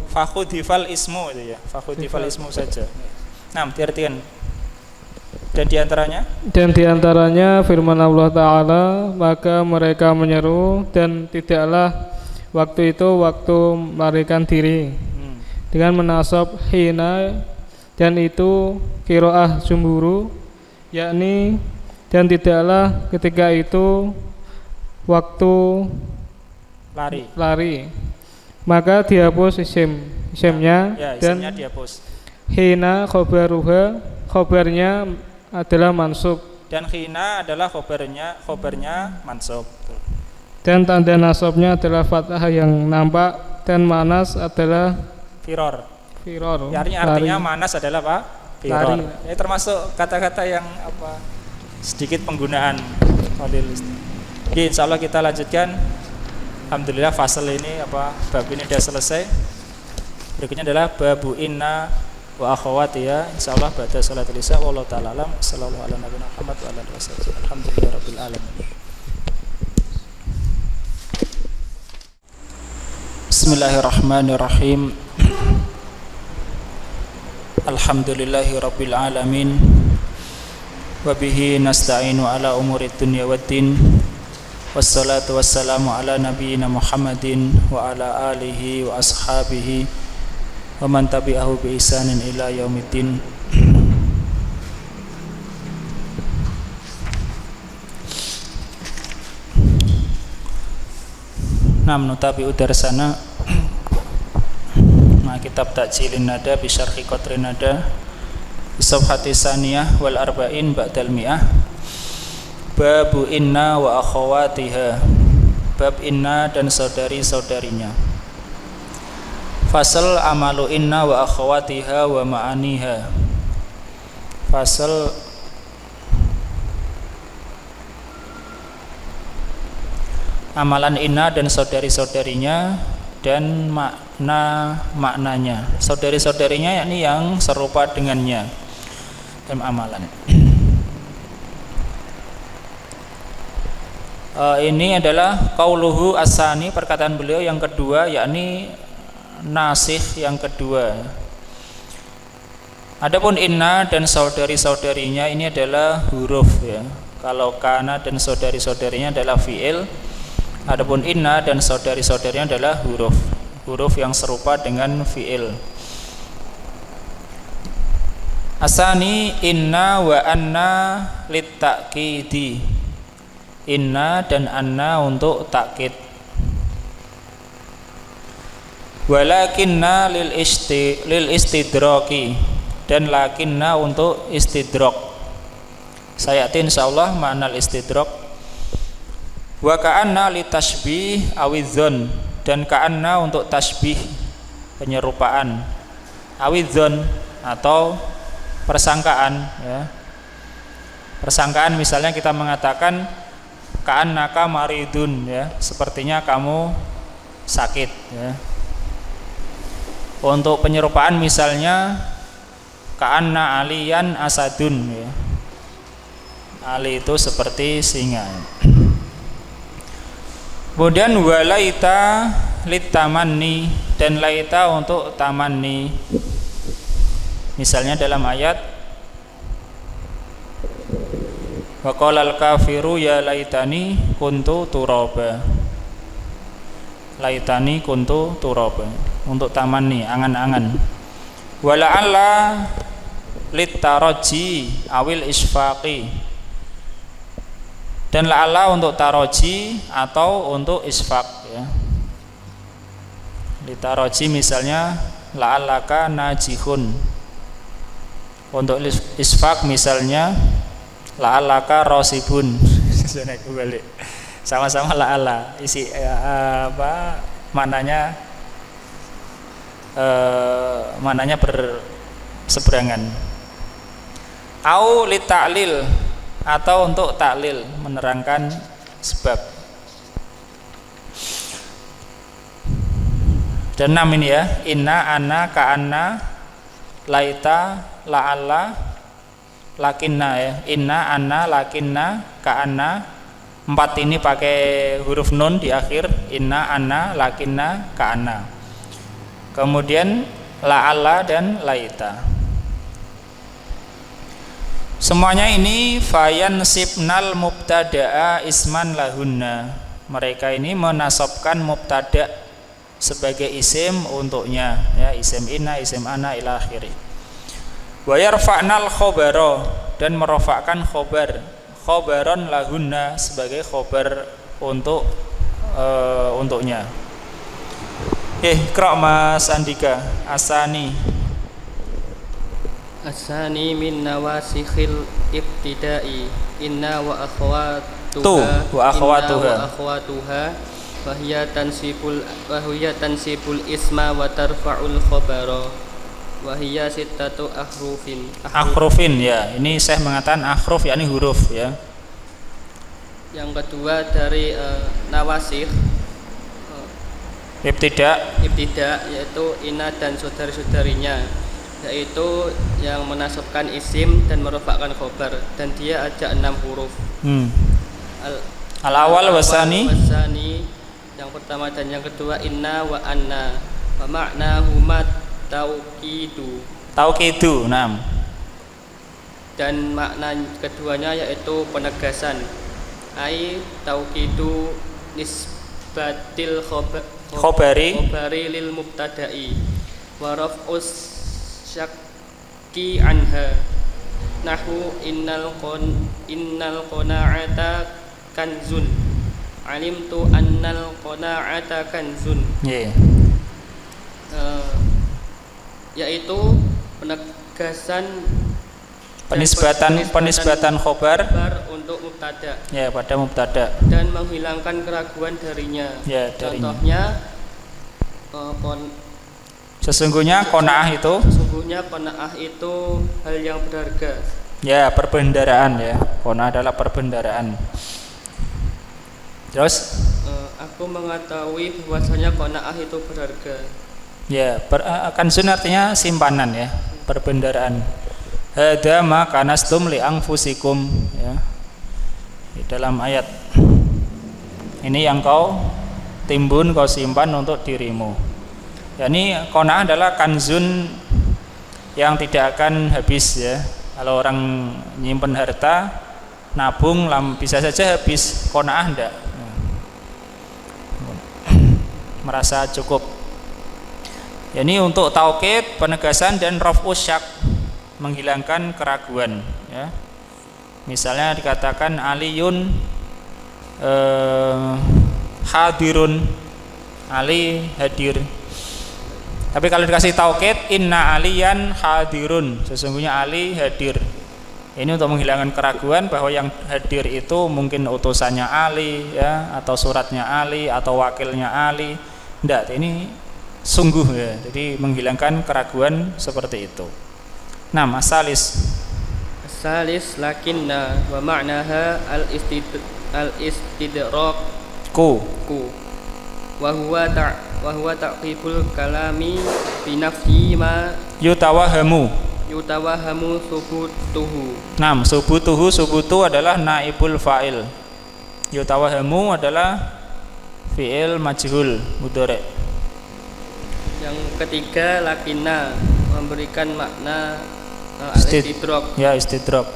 fakhudhifal ismu itu ya, fakhudhifal ismu saja. Nah, diartikan dan diantaranya firman Allah Ta'ala, maka mereka menyeru dan tidaklah waktu itu waktu melarikan diri dengan menasab hina, dan itu qiraah jumhur, yakni dan tidaklah ketika itu waktu lari maka dihapus isimnya dan dihapus. Hina khobarnya adalah mansub dan khina adalah khobarnya mansub. Dan tanda nasabnya adalah fathah yang nampak dan manas adalah firor. Artinya manas adalah apa? Firor. Ini termasuk kata-kata yang apa? Sedikit penggunaan qalil. Oke, insyaallah kita lanjutkan. Alhamdulillah fasal ini bab ini sudah selesai. Berikutnya adalah babu inna wa akhawatiha, insyaallah ba'da salatul isya. Wallahu ta'ala alam. Sallallahu ala nabiyina Muhammad wa ala alihi wasallam. Alhamdulillahirabbil alamin. Bismillahirrahmanirrahim. Alhamdulillahirabbil alamin. Wa bihi nasta'inu ala umurid dunya waddin. Wassalatu wassalamu ala nabiyyina Muhammadin wa ala alihi wa ashabihi wa man tabi'ahu bi ihsanin ila yaumiddin. Nam nutabi'u darsana ma kitab Ta'jilin Nada bi syarhi Qadrin Nada bi safhati saniyah wal arba'in ba'dal mi'ah. Babu inna wa akhawatiha, bab inna dan saudari-saudarinya. Fasal amalu inna wa akhawatiha wa ma'aniha. Fasal amalan inna dan saudari-saudarinya dan maknanya. Saudari-saudarinya yakni yang serupa dengannya dalam amalan. Ini adalah qauluhu asani, perkataan beliau yang kedua, yakni nasikh yang kedua. Adapun inna dan saudari-saudarinya ini adalah huruf ya. Kalau kana dan saudari-saudarinya adalah fiil, adapun inna dan saudari-saudarinya adalah huruf yang serupa dengan fiil. Asani inna wa anna litta'kidi. Inna dan anna untuk takkid. Walakinna lil istidraki, dan lakinna untuk istidrak. Sayati insyaallah makna istidrak. Wa ka'anna litashbih awidzon, dan ka'anna untuk tasbih, penyerupaan, awidzon atau persangkaan ya. Persangkaan misalnya kita mengatakan ka'annaka maridun ya, sepertinya kamu sakit ya. Untuk penyerupaan misalnya ka'anna aliyan asadun ya. Ali itu seperti singa. Kemudian walaita litamanni, dan laita untuk tamanni. Misalnya dalam ayat wa qalal kafiru ya laitani kuntu turaba. Laitani kuntu turaba untuk tamanni, angan-angan. Wala'alla litaraji awil isfaqi, dan la'alla untuk taraji atau untuk isfaq ya. Litaraji misalnya la'allaka najihun, untuk isfaq misalnya la'allaka rosibun. Sama-sama la'alla, isi mananya berseberangan. Au li ta'lil, atau untuk taklil, menerangkan sebab. Dan 6 ini ya, inna, anna, ka'anna, laita, la'alla, lakinna ya. Inna, anna, lakinna, ka'anna. 4 ini pakai huruf nun di akhir. Inna, anna, lakinna, ka'anna. Kemudian la'alla dan laita. Semuanya ini fayan sibnal mubtada'a isman lahunna. Mereka ini menasabkan mubtada' sebagai isim untuknya ya, isim inna, isim ana ila akhirih. Wa yarfa'nal khobaro, dan merofakkan khobar, khobaron lahunna sebagai khobar untuk untuknya. Iqra' Mas Andika. Asani. Asani min nawasikhil ibtida'i inna wa akhwatuha wa akhwatuha wa hiya tansibul isma wa tarfa'ul khabara wa hiya sittatu ahrufin ya. Ini saya mengatakan ahruf yakni huruf ya. Yang kedua dari nawasikh ibtida yaitu inna dan saudari-saudarinya, yaitu yang menasabkan isim dan merofakkan khobar, dan dia ada 6 huruf. Al-awal wasani, yang pertama dan yang kedua inna wa anna, wa makna huma tauqidu, 6. Dan makna keduanya yaitu penegasan, ai tauqidu nisbatil khobari lil mubtada'i wa raf'us syakki anha, nahu innal qana'ata kanzun, alimtu annal qana'ata kanzun. Yaitu penegasan penisbatan khobar untuk mubtada ya, pada mubtada, dan menghilangkan keraguan darinya ya, contohnya sesungguhnya qanaah itu hal yang berharga ya, perbendaharaan ya. Qanaah adalah perbendaharaan. Terus aku mengetahui bahwasanya qanaah itu berharga ya. Kanzun artinya simpanan ya, perbendaharaan. Hada ma kanastum li anfusikum ya, di dalam ayat. Ini yang kau timbun, kau simpan untuk dirimu. Ya, ini qanaah adalah kanzun yang tidak akan habis ya. Kalau orang nyimpen harta, nabung bisa saja habis, qanaah enggak. Merasa cukup. Ya, ini untuk taukid, penegasan dan raf'us syak, menghilangkan keraguan ya. Misalnya dikatakan Aliyun hadirun, Ali hadir. Tapi kalau dikasih taukid, inna aliyan hadirun, sesungguhnya Ali hadir. Ini untuk menghilangkan keraguan bahwa yang hadir itu mungkin utusannya Ali ya, atau suratnya Ali, atau wakilnya Ali. Tidak, ini sungguh ya. Jadi menghilangkan keraguan seperti itu. Nah, asalis lakinna wa ma'naha al-istidrak ku wa huwa taqibul kalami bi nafyi ma yutawahamu subutuhu. Nah, subutu adalah naibul fa'il. Yutawahamu adalah fi'il majhul mudhari'. Yang ketiga lakinna memberikan makna istidrak. Ya, istidrak.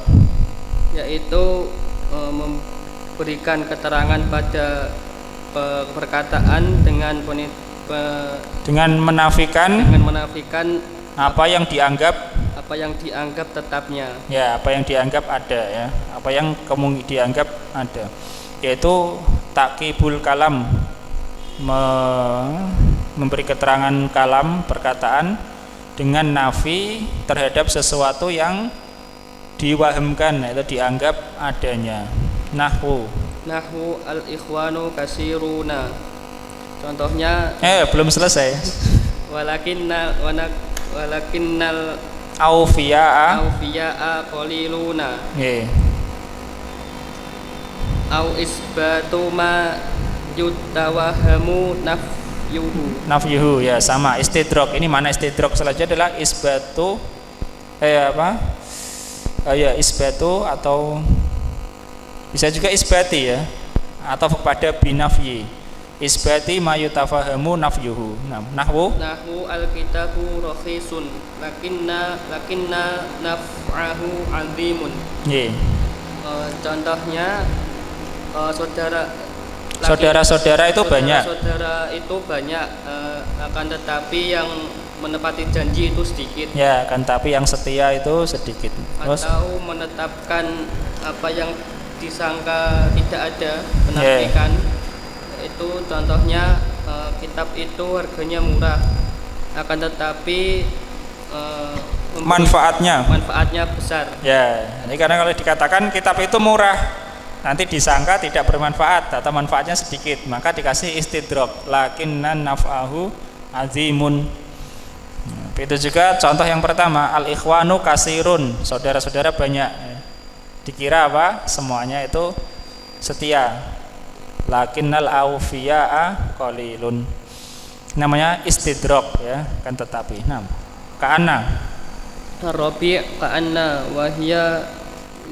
Yaitu memberikan keterangan pada perkataan dengan menafikan apa yang dianggap tetapnya. Ya, apa yang dianggap ada ya. Apa yang dianggap ada. Yaitu taqibul kalam, memberi keterangan kalam, perkataan dengan nafi terhadap sesuatu yang diwahamkan atau dianggap adanya. Nahwu al-ikhwanu kasiruna. Contohnya belum selesai. walakinnal Aufiya'a qaliluna. Au isbatu ma yutawahamu nafyuhu ya, sama istidrak. Ini mana istidrak selanjutnya adalah isbatu isbatu atau bisa juga isbati ya, atau kepada binafyi. Isbati ma yutafahamu nafyuhu. Nahwu al-kitabu rakhisun lakinna naf'ahu 'azimun. Contohnya saudara-saudara itu banyak. Saudara itu banyak, akan tetapi yang menepati janji itu sedikit. Ya, kan tapi yang setia itu sedikit. Atau menetapkan apa yang disangka tidak ada, menafikan. Itu contohnya kitab itu harganya murah, akan tetapi manfaatnya besar. Ya, ini karena kalau dikatakan kitab itu murah, nanti disangka tidak bermanfaat atau manfaatnya sedikit, maka dikasih istidrak, lakinnan naf'ahu azimun. Itu juga contoh yang pertama, al-ikhwanu kasirun, saudara-saudara banyak. Dikira apa? Semuanya itu setia. Lakinnal awfiya'a qalilun. Namanya istidrak ya, kan tetapi. Nah, ka'anna Rabi' ka'anna wa hiya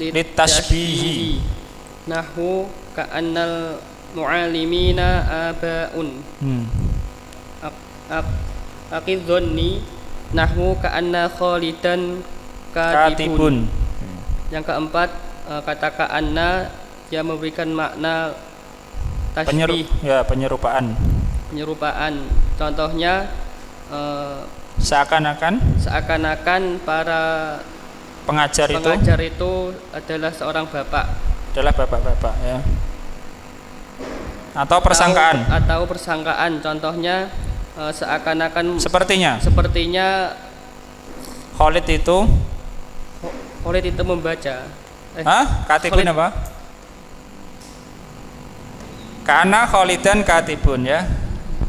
litashbihi. Nahwu ka'annal mu'alimina aba'un. Aqidhunni nahwu ka'anna khalidan katibun. Yang keempat, kata ka'anna yang memberikan makna tashbih, penyerupaan. Contohnya seakan-akan para pengajar itu adalah seorang bapak. Adalah bapak-bapak ya. Atau persangkaan. Contohnya seakan-akan sepertinya Khalid itu membaca. Katibun apa? Karena Khalidan katibun ya.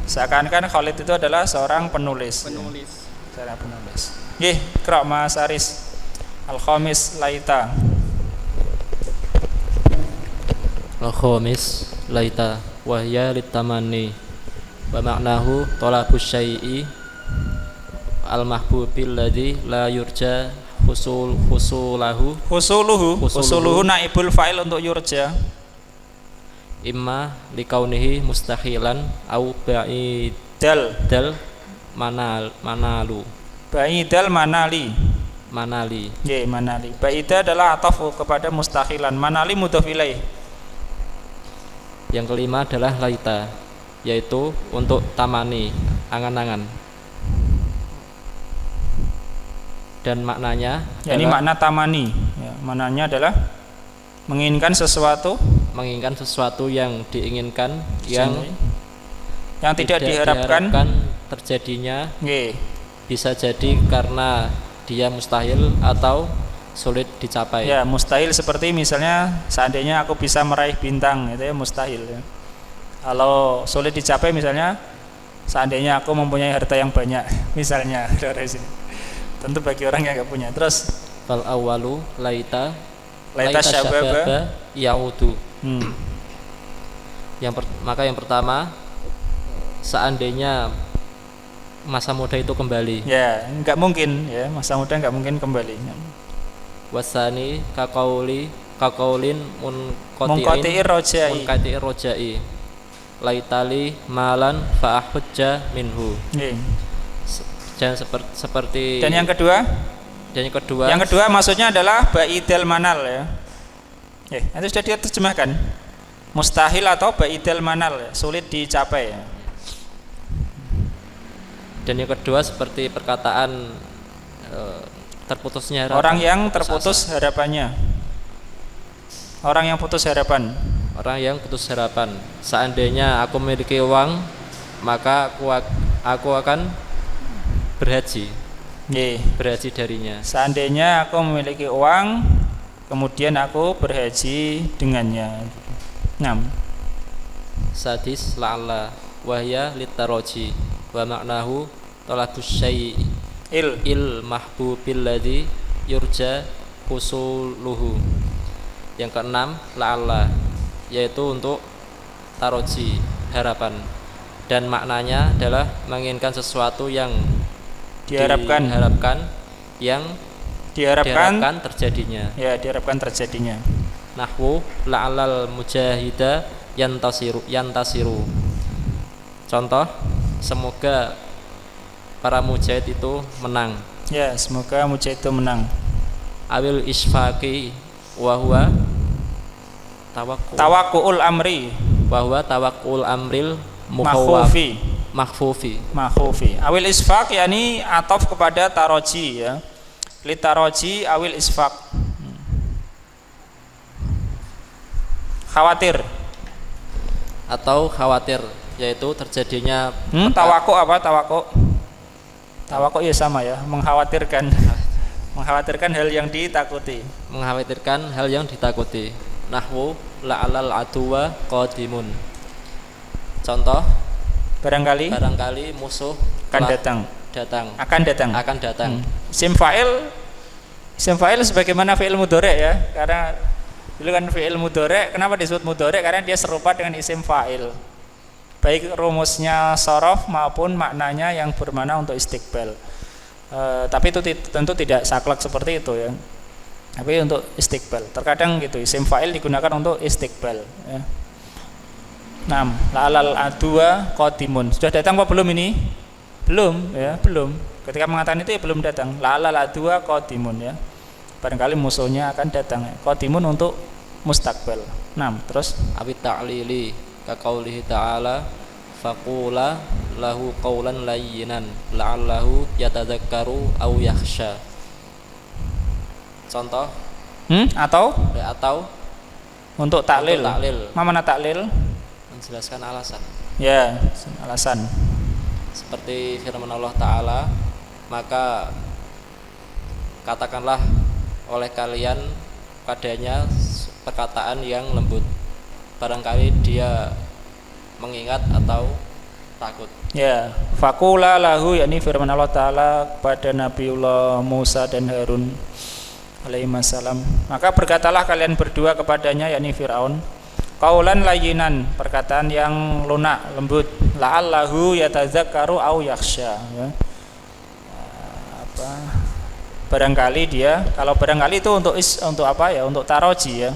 Seakan-akan Khalid itu adalah seorang penulis. Seorang penulis. Nggih, Qra' Mas Aris. Al-khamis laita. Al-khamis laita wa hiya litamani wa ma'nahu talabus syai'i al-mahbubil ladzi la yurja husuluhu naibul fa'il untuk yurja. imma likaunihi mustahilan au ba'idal manalu ba'idal manali ba'ida adalah ataf kepada mustahilan, manali mudhof ilaih. Yang kelima adalah laita, yaitu untuk tamani, angan-angan. Dan maknanya ini makna tamani ya, maknanya adalah menginginkan sesuatu yang diinginkan yang tidak diharapkan terjadinya. Bisa jadi karena dia mustahil atau sulit dicapai. Ya, mustahil seperti misalnya seandainya aku bisa meraih bintang, itu ya mustahil ya. Kalau sulit dicapai misalnya seandainya aku mempunyai harta yang banyak misalnya dari sini. Tentu bagi orang yang enggak punya. Terus fal awwalu laita syababa yaudu. Maka yang pertama, seandainya masa muda itu kembali. Ya, enggak mungkin ya, masa muda enggak mungkin kembali. Wasani kaqaulin munqati'ir rojai laitali malan fa ahujja minhu. Dan seperti yang kedua maksudnya adalah ba'idal manal ya. Itu sudah diterjemahkan. Mustahil atau ba'idal manal ya, sulit dicapai ya. Dan yang kedua seperti perkataan terputusnya orang yang terputus harapannya. Orang yang putus harapan. Seandainya aku memiliki uang, maka aku akan berhaji darinya. Seandainya aku memiliki uang, kemudian aku berhaji dengannya. 6. Sadis la'alla wahya litaroji wa maknahu talabus syai'il mahbubil ladzi yurja husuluhu. Yang keenam la'alla, yaitu untuk taroji, harapan, dan maknanya adalah menginginkan sesuatu yang diharapkan terjadinya. Ya, diharapkan terjadinya. Nahwu la'allal mujahida yantasiru. Contoh, semoga para mujahid itu menang. Ya, semoga mujahid itu menang. Awil isfaqi wa huwa tawakkul amri amril makhfufi. Awil isfaq yakni ataf kepada taroji ya. Li taroji awil isfaq. Khawatir, yaitu terjadinya tawakkuk apa tawakkuk? Tawakkuk ya sama ya, mengkhawatirkan hal yang ditakuti. Nahwu la'alal aduwa qadimun. Contoh, barangkali musuh akan datang. Isim fa'il sebagaimana fi'il mudhari' ya. Karena dulu kan fi'il mudhari', kenapa disebut mudhari'? Karena dia serupa dengan isim fa'il. Baik rumusnya shorof maupun maknanya yang bermakna untuk istiqbal. Tapi itu tentu tidak saklek seperti itu ya. Tapi untuk istiqbal. Terkadang gitu isim fa'il digunakan untuk istiqbal ya. 6. La'alal adwa qadimun. Sudah datang apa belum ini? Belum ya, belum. Ketika mengatakan itu ya belum datang. La'alal adwa qadimun ya. Barangkali musuhnya akan datang. Qadimun untuk mustaqbal. 6. Terus abit ta'lili ka qaulihi ta'ala faqula lahu qaulan layyinan la'allahu yatadzakkaru aw yakhsha. Contoh atau untuk taklil. Mana taklil? Menjelaskan alasan. Ya, alasan. Seperti firman Allah Ta'ala, maka katakanlah oleh kalian padanya perkataan yang lembut, barangkali dia mengingat atau takut. Ya, faqula lahu, yakni firman Allah Ta'ala kepada Nabiullah Musa dan Harun alaihissalam, maka berkatalah kalian berdua kepadanya, yakni Fir'aun, qaulan layyinan, perkataan yang lunak, lembut, la'allahu yatadzakkaru au yakhsha ya. Barangkali dia, kalau barangkali itu untuk apa ya, untuk taroji ya.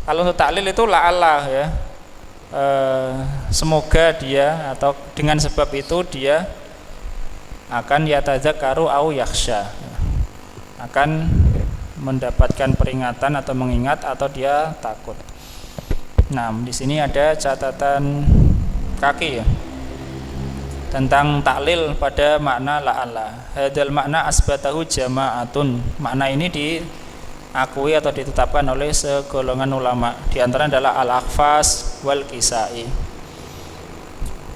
Kalau untuk taklil itu la'allah ya, semoga dia atau dengan sebab itu dia akan yatadzakkaru au yakhsha, akan mendapatkan peringatan atau mengingat atau dia takut. Nah, di sini ada catatan kaki ya tentang taklil pada makna la'alla. Hadal makna asbatahu jama'atun. Makna ini diakui atau ditetapkan oleh segolongan ulama. Di antara adalah Al-Akhfas wal Kisai.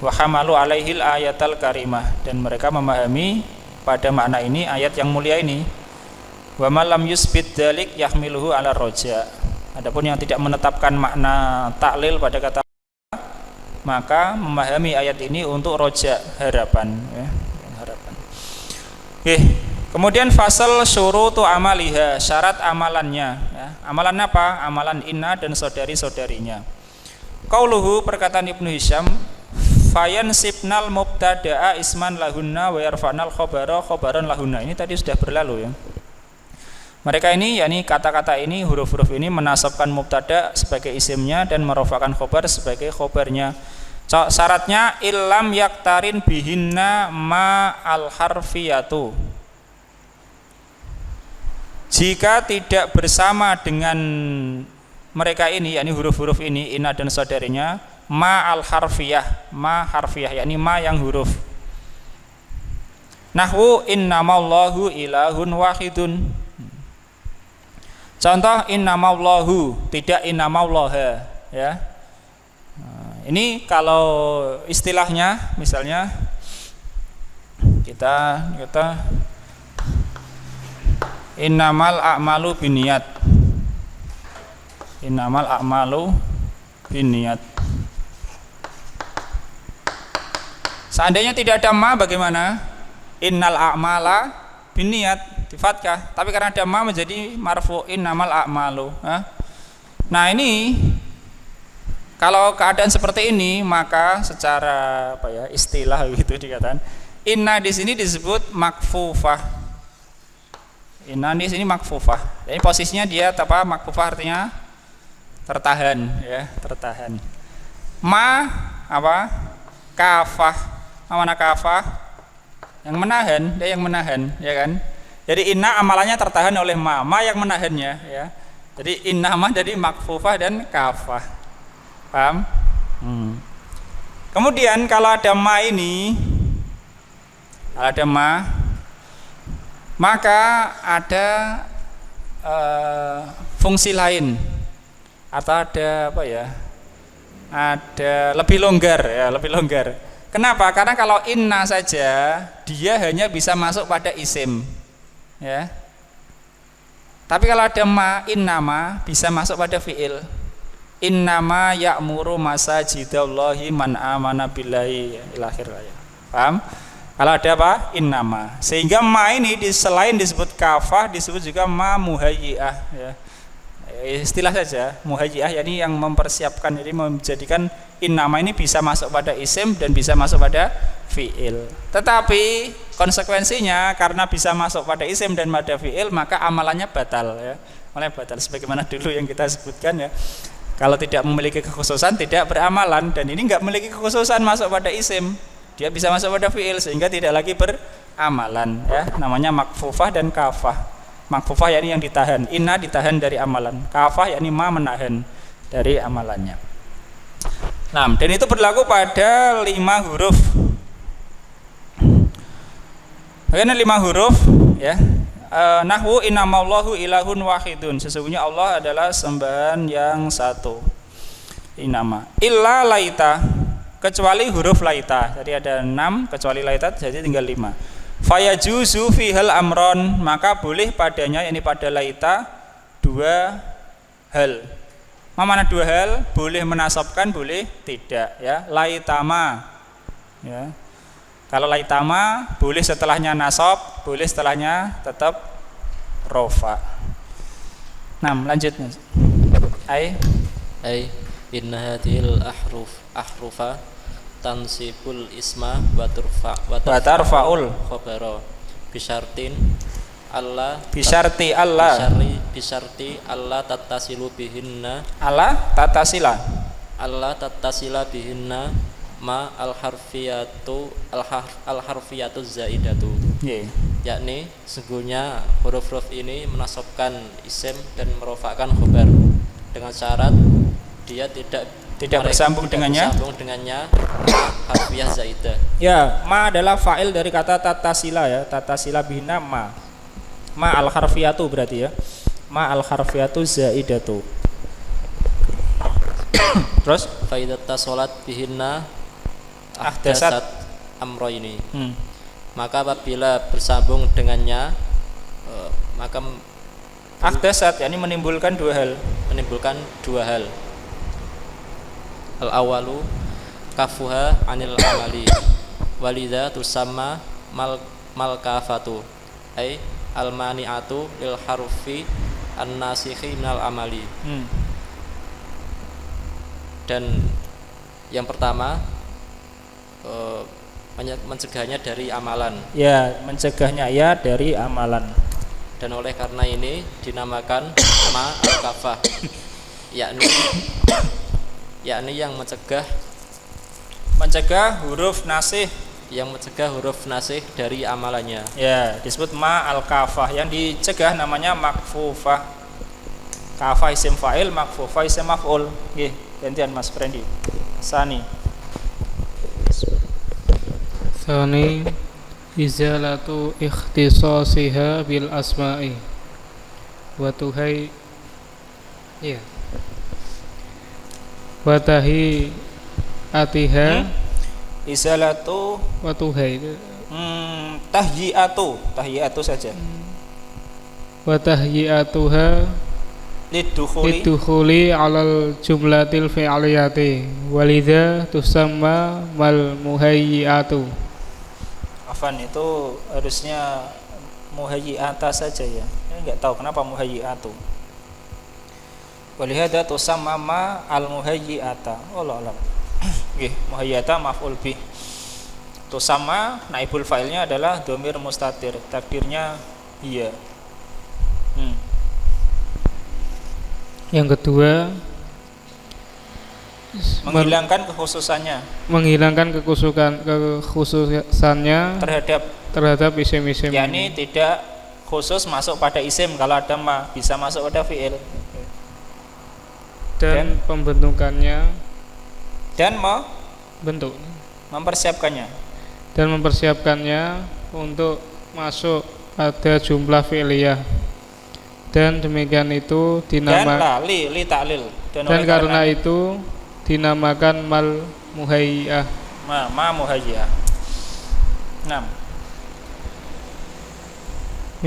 Wa hamalu alaihil ayatal karimah, dan mereka memahami pada makna ini ayat yang mulia ini. Wa ma lam yusbit dzalik yahmiluhu ala roja. Adapun yang tidak menetapkan makna taklil pada kata, maka memahami ayat ini untuk roja, harapan ya, harapan. Oke. Kemudian fasal syurutu amaliha, syarat amalannya ya. Amalan apa? Amalan inna dan saudari-saudarinya. Qauluhu, perkataan Ibnu Hisham, fayansibnal mubtada'a isman lahunna wa yarfa'nal khabara khabaran lahunna. Ini tadi sudah berlalu ya. Mereka ini, yakni kata-kata ini, huruf-huruf ini menasabkan mubtada sebagai isimnya dan merofakkan khobar sebagai khobarnya. Syaratnya illam yaktarin bihinna ma al harfiyatu. Jika tidak bersama dengan mereka ini, yakni huruf-huruf ini, inna dan saudarinya, ma al harfiyah, ma harfiyah, yakni ma yang huruf. Nahwu innamallahu ilahun wahidun. Contoh innamallahu, tidak innamallaha ya. Nah, ini kalau istilahnya misalnya kita innamal a'malu binniyat. Innamal a'malu binniyat. Seandainya tidak ada ma bagaimana? Innal a'mala binniyat di fathah, tapi karena ada ma menjadi marfu innamal a'malu. Nah, ini kalau keadaan seperti ini, maka secara apa ya, istilah gitu dikatakan inna di sini disebut makfufah. Inna di sini makfufah. Jadi posisinya dia apa? Makfufah artinya tertahan ya, tertahan. Ma apa? Kafah. Mana kafah? Yang menahan, dia yang menahan, ya kan? Jadi inna amalannya tertahan oleh ma yang menahannya ya. Jadi inna ma jadi makfufah dan kafah. Paham? Kemudian kalau ada ma ini, kalau ada ma, maka ada fungsi lain atau ada apa ya? Ada lebih longgar ya, lebih longgar. Kenapa? Karena kalau inna saja dia hanya bisa masuk pada isim. Ya. Tapi kalau ada ma, innama bisa masuk pada fiil. Innama ya'muru masajidallahi man amana billahi ila akhir ayat. Paham? Kalau ada apa? Innama. Sehingga ma ini selain disebut kafah disebut juga ma muhayyi'ah ya. Istilah saja, muhayyi'ah yakni yang mempersiapkan, jadi menjadikan innama ini bisa masuk pada isim dan bisa masuk pada fi'il. Tetapi konsekuensinya karena bisa masuk pada isim dan pada fi'il, maka amalannya batal ya. Amalannya batal sebagaimana dulu yang kita sebutkan ya. Kalau tidak memiliki kekhususan tidak beramalan, dan ini enggak memiliki kekhususan masuk pada isim. Dia bisa masuk pada fi'il sehingga tidak lagi beramalan ya. Namanya makfufah dan kafah. Makfufah yakni yang ditahan, inna ditahan dari amalan. Kafah yakni ma menahan dari amalannya. Nah, dan itu berlaku pada 5 huruf. Bagaimana 5 huruf ya? Nahwu innamallahu ilahun wahidun. Sesungguhnya Allah adalah sembahan yang satu. Innama illa laita, kecuali huruf laita. Jadi ada 6, kecuali laita jadi tinggal 5. Fayajuzu fihal amron, maka boleh padanya, ini pada laita 2 hal. Mana 2 hal? Boleh menasabkan, boleh tidak ya. Laitama ya. Kalau laitama boleh setelahnya nasab, boleh setelahnya tetap rofa. Nah, lanjut. Ai inna hadhil ahrufa tansibul isma wa tarfa'ul khabara bisyartin Allah bisyarti Allah tattasilu bihinna Allah tatasila Allah tattasila bihinna ma al-harfiyatu zaidatu. Yakni sesungguhnya huruf-huruf ini menasabkan isim dan merofakkan khobar dengan syarat dia tidak bersambung dengannya harfiyah zaidah. Ya, ma adalah fa'il dari kata tatasila ya, tatasila bihina ma al-harfiyatu berarti ya, ma al-harfiyatu zaidatu. Terus faidatta sholat bihinna ahdasat amro ini. Maka apabila bersambung dengannya maka ahdasat yakni menimbulkan dua hal. Al-awalu kafuha anil amali walidha tusamma mal kafatu ay al-mani'atu lil harfi an-nasikhi minal amali. Dan yang pertama mencegahnya dari amalan. Ya, mencegahnya ya dari amalan. Dan oleh karena ini dinamakan ma al-kafah yakni yang mencegah huruf nasih, dari amalannya. Ya, disebut ma al-kafah. Yang dicegah namanya makfufah. Kafah isim fa'il, makfufah isim maf'ul. Nggih, gantian Mas Frendi. Sani izalatu ikhtisasiha bil asma'i wa tuhai wa tahi atiha izalatu wa tuhai tahyiatu saja wa tahyiatuha lidukhuli alal jumlatil fi'aliyati walidha tusamma mal muhayyiatu. Afan, itu harusnya muhayyiata saja ya. Ini enggak tahu kenapa muhayyiatu. Walihada tusamma ma al muhayyiata. Allah alam. Nggih, muhayyata maf'ul bih. Tusamma naibul fa'ilnya adalah dhamir mustatir, takdirnya iya. Yang kedua, menghilangkan kekhususannya terhadap isim-isim. yakni tidak khusus masuk pada isim kalau ada ma, bisa masuk pada fi'il. Dan pembentukannya mempersiapkannya untuk masuk pada jumlah fi'liyah. Dan demikian itu dinamakan dan karena itu dinamakan mal muhayyiyah. Ma muhayyiyah. 6.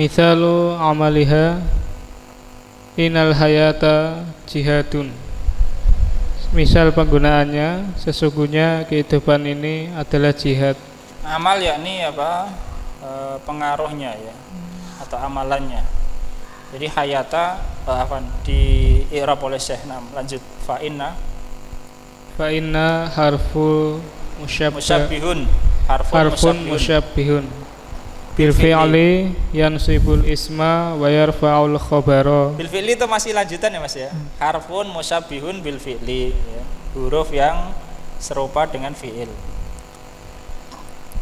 Mithalu amaliha inal hayata jihadun. Misal penggunaannya, sesungguhnya kehidupan ini adalah jihad. Amal yakni apa? Pengaruhnya ya, atau amalannya. Jadi hayata di i'rab oleh Syekh. Lanjut. Fa inna harful musyabbihun bil fi'li yansibul isma wa yarfa'ul khabara. Bil fi'li itu masih lanjutan ya Mas ya. Harfun musyabbihun bil fi'li ya. Huruf yang serupa dengan fi'il.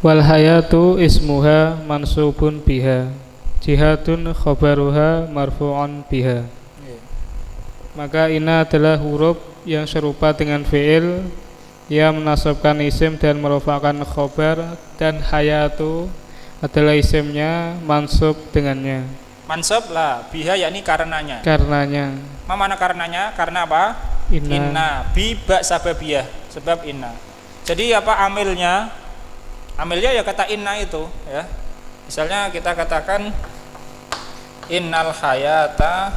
Wal hayatu ismuha mansubun biha. Jihadun khabaruha marfu'un biha. Maka ina adalah huruf yang serupa dengan fi'il yang menasabkan isim dan merofakkan khabar, dan hayatu adalah isimnya mansub dengannya. Mansub lah, biha yakni karenanya. Mana karenanya? Karena apa? Inna bi ba sababiyah, sebab inna. Jadi apa amilnya? Amilnya ya kata inna itu ya. Misalnya kita katakan innal hayata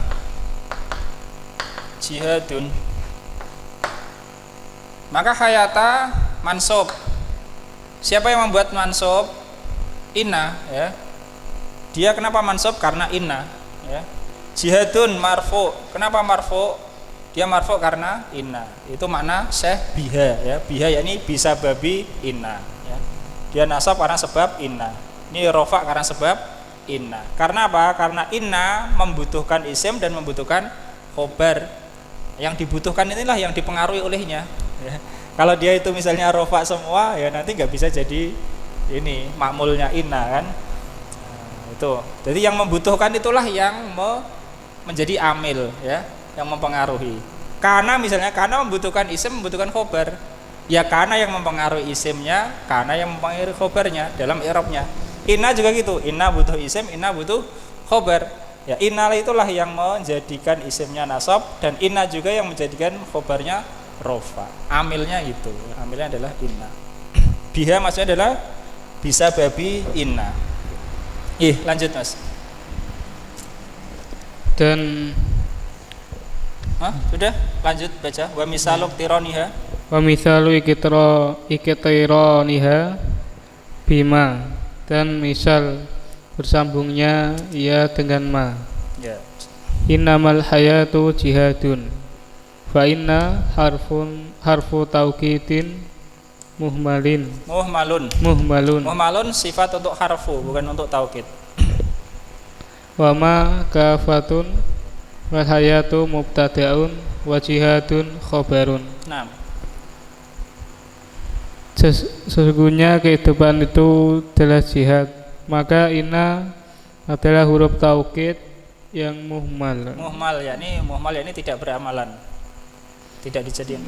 jihadun, maka hayata mansub. Siapa yang membuat mansub? Inna ya. Dia kenapa mansub? Karena inna ya. Jihadun marfu. Kenapa marfu? Dia marfu karena inna. Itu makna syekh biha ya. Biha yakni bisa babi inna ya. Dia nasab karena sebab inna. Ini rofa karena sebab inna. Karena apa? Karena inna membutuhkan isim dan membutuhkan khobar. Yang dibutuhkan inilah yang dipengaruhi olehnya. ya. Kalau dia itu misalnya rofa semua, ya nanti nggak bisa jadi ini makmulnya inna kan. Itu. Jadi yang membutuhkan itulah yang menjadi amil ya, yang mempengaruhi. Karena misalnya karena membutuhkan isim, membutuhkan khobar. Ya karena yang mempengaruhi isimnya, karena yang mempengaruhi khobarnya dalam i'rabnya. Inna juga gitu. Inna butuh isim, inna butuh khobar. Ya inna itulah yang menjadikan isimnya nasab dan inna juga yang menjadikan khobarnya rofa. Amilnya itu. Amilnya adalah inna. Biha maksudnya adalah bisa babi inna. Lanjut Mas. Dan sudah lanjut baca. Wa misaluk tironiha. Wa misalu ikitironiha bima, dan misal bersambungnya ia dengan ma. Ya. Innamal hayatu jihadun. Fa inna harfu tauqitin muhmalun. Muhmalun sifat untuk harfu, bukan untuk taukid. Wa ma kafatun wal hayatu mubtada'un wa jihadun khabarun. Nah. Sesungguhnya kehidupan itu adalah jihad, maka inna adalah huruf taukid yang muhmal. Muhmal yakni tidak beramalan. Tidak dijadikan.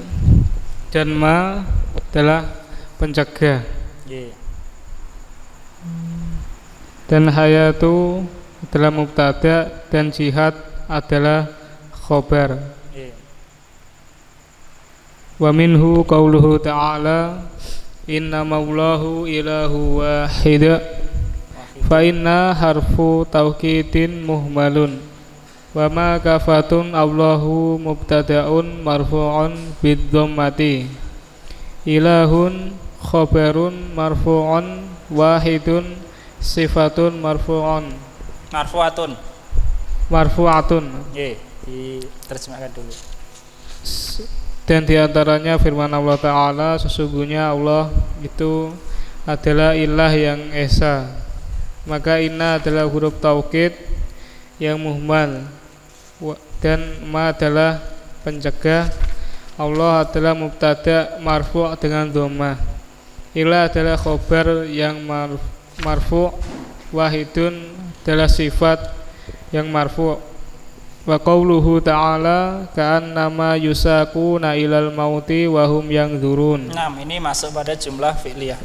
Dan ma adalah pencegah. Dan hayatu adalah mubtada dan jihad adalah khobar. Wa minhu qauluhu ta'ala inna maulahu ilahu wahida fa inna harfu tauqidin muhmalun wa ma kafatun Allahu mubtada'un marfu'un bidhammati ilahun khabarun marfu'un wahidun sifatun marfu'un marfu'atun. Diterjemahkan dulu. Dan diantaranya firman Allah Ta'ala, sesungguhnya Allah itu adalah ilah yang esa. Maka inna adalah huruf taukid yang muhmal, dan ma adalah pencegah. Allah adalah mubtada marfu' dengan dhammah. Ilah adalah khobar yang marfu'. Wahidun adalah sifat yang marfu'. Wa qauluhu ta'ala ka'annama yusaquna ilal mauti wa hum yanzurun. Nah, ini masuk pada jumlah fi'liyah.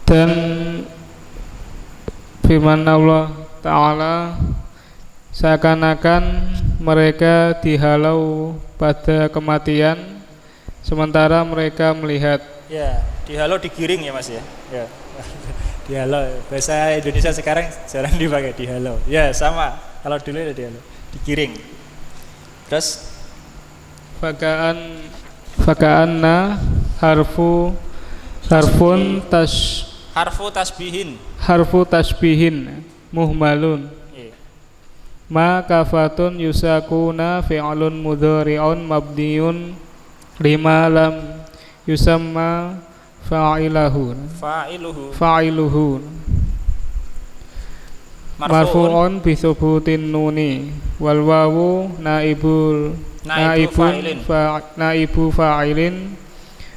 Dan firman Allah Ta'ala, seakan-akan mereka dihalau pada kematian sementara mereka melihat. Ya, dihalau digiring ya Mas ya. Ya. Dihalau, bahasa Indonesia sekarang jarang dipakai dihalau. Ya sama, kalau dulu ada dihalau, digiring. Terus faka'anna harfu tasbihin muhmalun. Ma kafatun yusakuna fi'lun mudhari'un mabniun lima lam yusamma fa'iluhu marfu'un bi thubutin nuni wal wawu naibu fa'ilin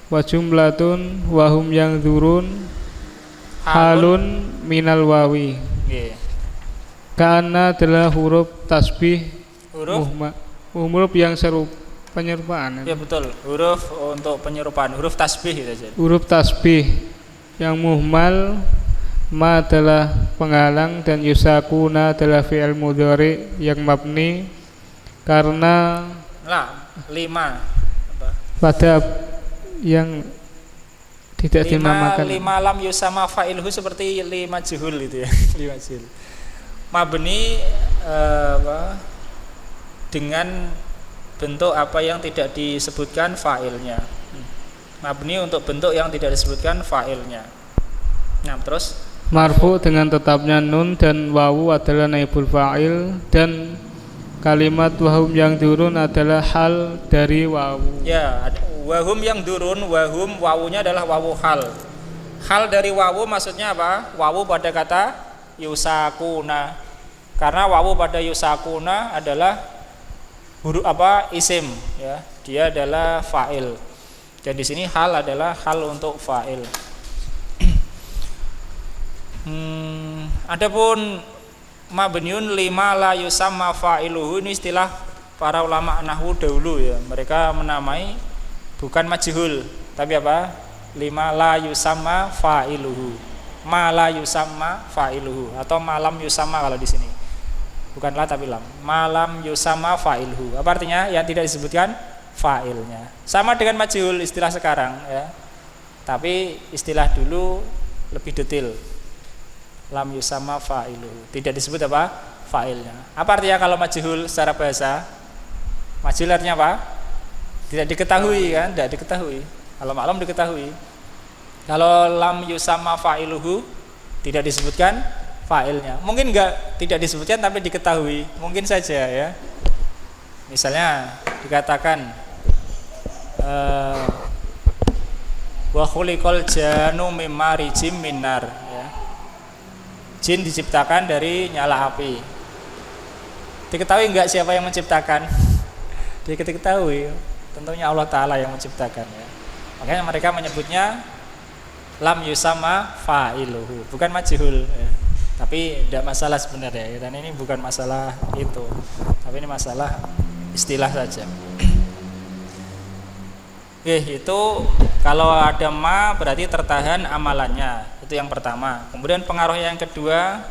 wa jumlatun wa hum yanzurun halun minal wawi. Karena adalah huruf tasbih, huruf yang serupa penyerupaan. Ya betul, huruf untuk penyerupaan, huruf tasbih itu aja. Huruf tasbih yang muhmal, ma adalah penghalang dan yusakuna adalah fi'il mudhari yang mabni karena lima pada yang tidak dinamakan. Lima lam yusama fa'ilhu seperti lima juhul itu ya. Lima juhul. Mabni dengan bentuk apa yang tidak disebutkan fa'ilnya. Mabni untuk bentuk yang tidak disebutkan fa'ilnya. Nah, terus marfu dengan tetapnya nun dan wawu adalah naibul fa'il, dan kalimat wahum yang durun adalah hal dari wawu. Ya, wahum yang durun, wahum wawunya adalah wawu hal. Hal dari wawu maksudnya apa? Wawu pada kata yusakuna. Karena wawu pada yusakuna adalah huruf isim ya. Dia adalah fa'il. Dan di sini hal adalah hal untuk fa'il. Adapun mabniun lima la yusamma fa'iluhu, ini istilah para ulama nahwu dahulu ya. Mereka menamai bukan majhul, tapi lima la yusamma fa'iluhu. Ma la yusamma fa'iluhu atau malam yusamma kalau di sini. Bukan la tapi lam. Malam yusamma fa'iluhu. Apa artinya? Yang tidak disebutkan fa'ilnya. Sama dengan majhul istilah sekarang ya. Tapi istilah dulu lebih detail. Lam yusamma fa'iluhu. Tidak disebut fa'ilnya. Apa artinya kalau majhul secara bahasa? Majhul artinya apa? Tidak diketahui kan? Tidak diketahui. Kalau maklum diketahui. Kalau lam yusamma fa'iluhu tidak disebutkan fa'ilnya. Mungkin tidak disebutkan tapi diketahui. Mungkin saja ya. Misalnya dikatakan wa khuliqal jannu mim marijim minar ya. Jin diciptakan dari nyala api. Diketahui enggak siapa yang menciptakan? Diketahui. Tentunya Allah Ta'ala yang menciptakan ya. Makanya mereka menyebutnya lam yusamma fa'iluhu, bukan majhul ya. Tapi tidak masalah sebenarnya. Dan ini bukan masalah itu. Tapi ini masalah istilah saja. Itu kalau ada ma berarti tertahan amalannya. Itu yang pertama. Kemudian pengaruh yang kedua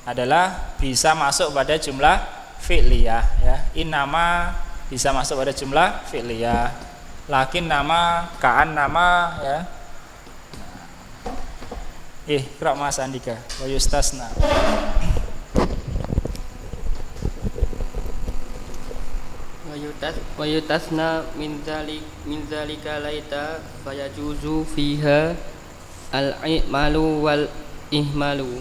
adalah bisa masuk pada jumlah fi'liyah ya. Innama bisa masuk pada jumlah fi'liyah. Lakin nama, ka'an nama ya. Qira' Mas Andika wa yustasna. Wa yutasna min zalika laita fayajuzu fiha al-i'malu wal ihmalu.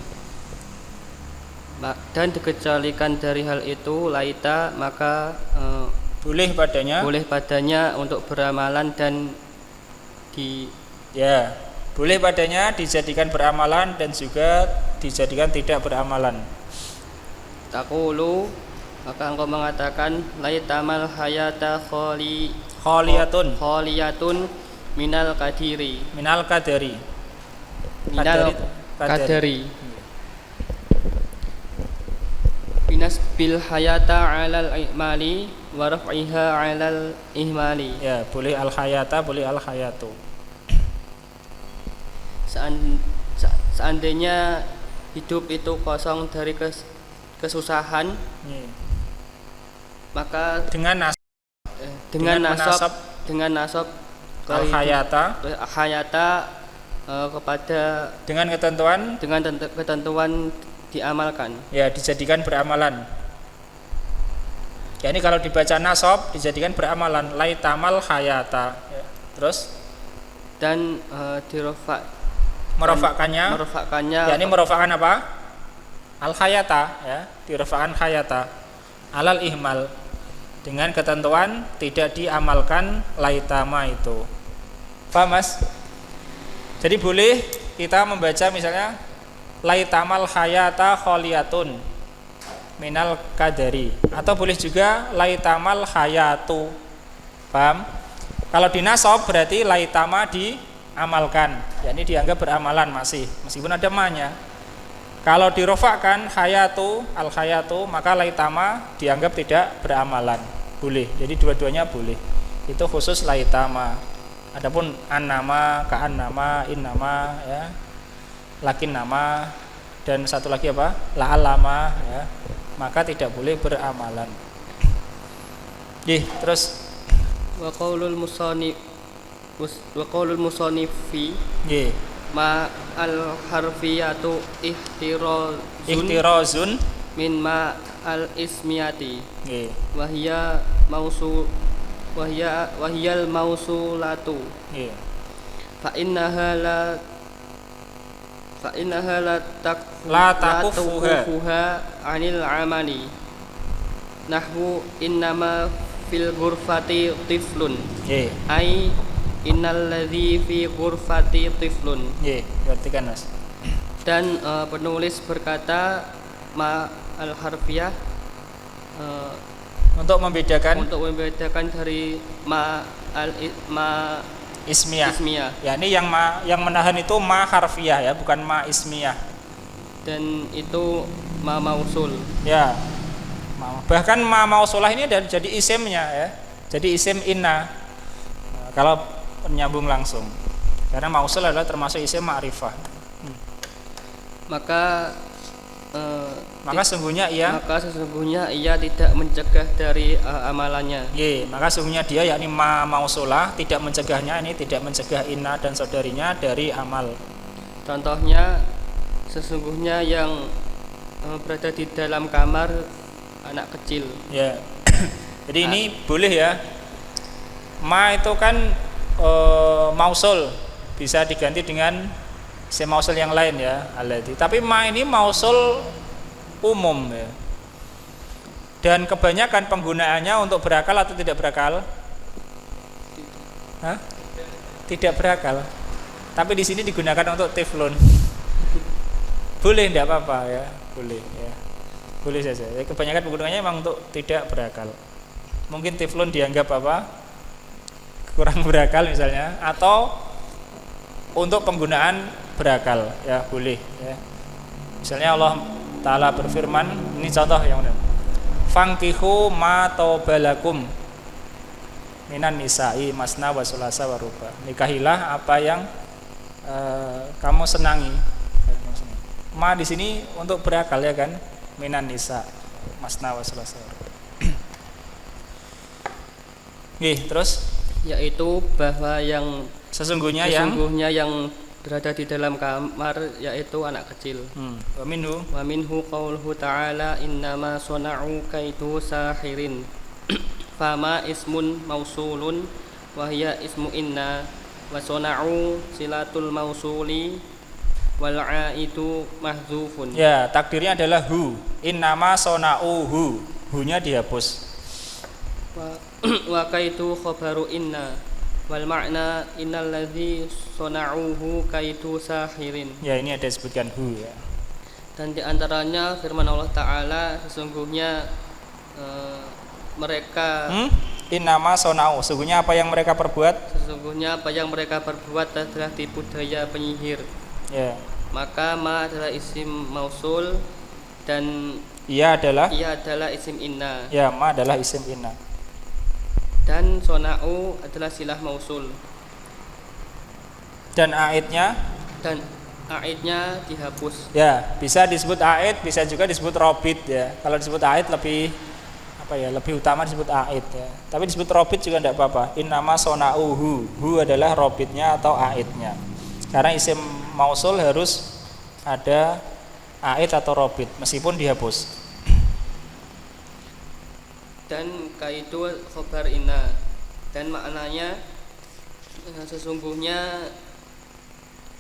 Dan dikecualikan dari hal itu laita, maka boleh padanya untuk beramalan dan boleh padanya dijadikan beramalan dan juga dijadikan tidak beramalan. Taqulu, maka engkau mengatakan laitamal hayata khaliyatun minal kadari binas bil hayata alal i'mali wa raf'iha alal ihmali. Ya, boleh al hayata, boleh al hayatu. Seandainya hidup itu kosong dari kesusahan, maka dengan nasab al hayata kepada dengan ketentuan diamalkan. Ya, dijadikan beramalan. Ya, ini kalau dibaca nasab dijadikan beramalan laitamal hayata. Ya, terus dan merofakkannya. Ya, ini merofakkan apa? Al hayata ya, dirofakkan hayata alal ihmal dengan ketentuan tidak diamalkan laitama itu. Paham Mas? Jadi boleh kita membaca misalnya laitamal hayata khaliyatun minal kadari, atau boleh juga laitamal hayatu. Paham? Kalau dinasab berarti laitama diamalkan, ya ini dianggap beramalan masih, meskipun ada ma-nya. Kalau dirofakkan hayatu al hayatu, maka laitama dianggap tidak beramalan. Boleh. Jadi dua-duanya boleh. Itu khusus laitama. Adapun an nama, ka'an nama, in nama ya. Lakin nama dan satu lagi apa? La'al lama ya. Maka tidak boleh beramalan. Terus wa qaulul musannifi ma al harfiyatu ihtirazun min ma al ismiyati wahiyal mausulatu fa innaha la takufuha anil amali nahwu innama fil ghurfati tiflun ai innal ladzi fi ghurfati tiflun. Berarti kan Mas. Dan penulis berkata ma al harfiyah Untuk membedakan dari ma ismiyah. Ya, ini yang menahan itu ma harfiyah ya, bukan ma ismiyah. Dan itu ma mausul. Ya. Bahkan ma mausulah ini jadi isimnya ya. Jadi isim inna. Nah, kalau menyambung langsung. Karena mausul adalah termasuk isim ma'rifah. Maka sesungguhnya ia tidak mencegah dari amalannya. Maka sesungguhnya dia yakni ma mausulah tidak mencegahnya, ini tidak mencegah inna dan saudarinya dari amal. Contohnya sesungguhnya yang berada di dalam kamar anak kecil. Ya. Jadi ini boleh ya. Ma itu kan mausul, bisa diganti dengan isim mausul yang lain ya, alladzi. Tapi ma ini mausul umum ya. Dan kebanyakan penggunaannya untuk berakal atau tidak berakal? Tidak berakal. Tapi di sini digunakan untuk tiflun. Boleh, tidak apa-apa ya, boleh ya. Boleh saja. Kebanyakan penggunaannya memang untuk tidak berakal. Mungkin tiflun dianggap apa? Kurang berakal misalnya, atau untuk penggunaan berakal ya, boleh ya. Misalnya Allah Ta'ala berfirman, ini contoh yang benar. Fankihu ma taubalakum minan nisa'i masna wa sulasa wa ruba. Nikahilah apa yang kamu senangi. Ma di sini untuk berakal ya kan, minan nisa masna wa sulasa wa ruba. Terus yaitu bahwa yang sesungguhnya yang berada di dalam kamar yaitu anak kecil. Wa minhu qauluhu ta'ala innama sona'u kaidu sahirin. Fama ismun mausulun wa hiya ismu inna wa sona'u silatul mausuli wal aidu mahdzufun. Ya, takdirnya adalah hu. Innama sona'u hu. Hu-nya dihapus. Wa kaidu khabaru inna wal makna innal ladzi sona'uhu kaidu sahirin. Ya, ini ada disebutkan hu ya. Dan di antaranya firman Allah Ta'ala, sesungguhnya mereka innama sona'u, sesungguhnya apa yang mereka perbuat adalah tipu daya penyihir. Ya. Maka ma adalah isim mausul dan ia adalah isim inna. Ya, ma adalah isim inna. Dan sona'u adalah silah mausul. Dan aidnya dihapus. Ya, bisa disebut aid, bisa juga disebut robit ya. Kalau disebut aid lebih utama disebut aid ya. Tapi disebut robit juga tidak apa-apa. Innama sona'u hu adalah robitnya atau aidnya. Karena isim mausul harus ada aid atau robit meskipun dihapus. Dan kaidu khobar inna, dan maknanya sesungguhnya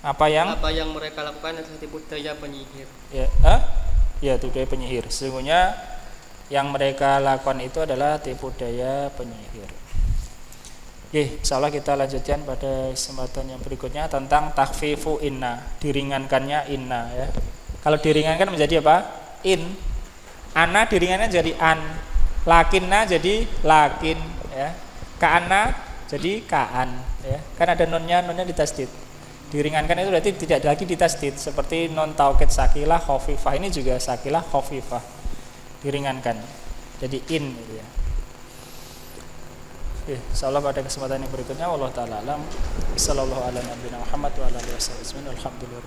apa yang mereka lakukan adalah tipu daya penyihir. Ya, tipu daya penyihir. Sesungguhnya yang mereka lakukan itu adalah tipu daya penyihir. Insyaallah kita lanjutkan pada kesempatan yang berikutnya tentang takhfifu inna, diringankannya inna ya. Kalau diringankan menjadi apa? In. Ana diringankan jadi an. Lakinna jadi lakin ya. Ka'anna jadi ka'an ya. Kan ada nunnya ditasdid. Diringankan itu berarti tidak lagi ditasdid, seperti nun taukid sakilah khafifah, ini juga sakilah khafifah. Diringankan. Jadi in gitu ya. Insyaallah pada kesempatan yang berikutnya wallahu taala alam. Sallallahu ala nabiyina Muhammad wa ala alihi wasallam. Alhamdulillah.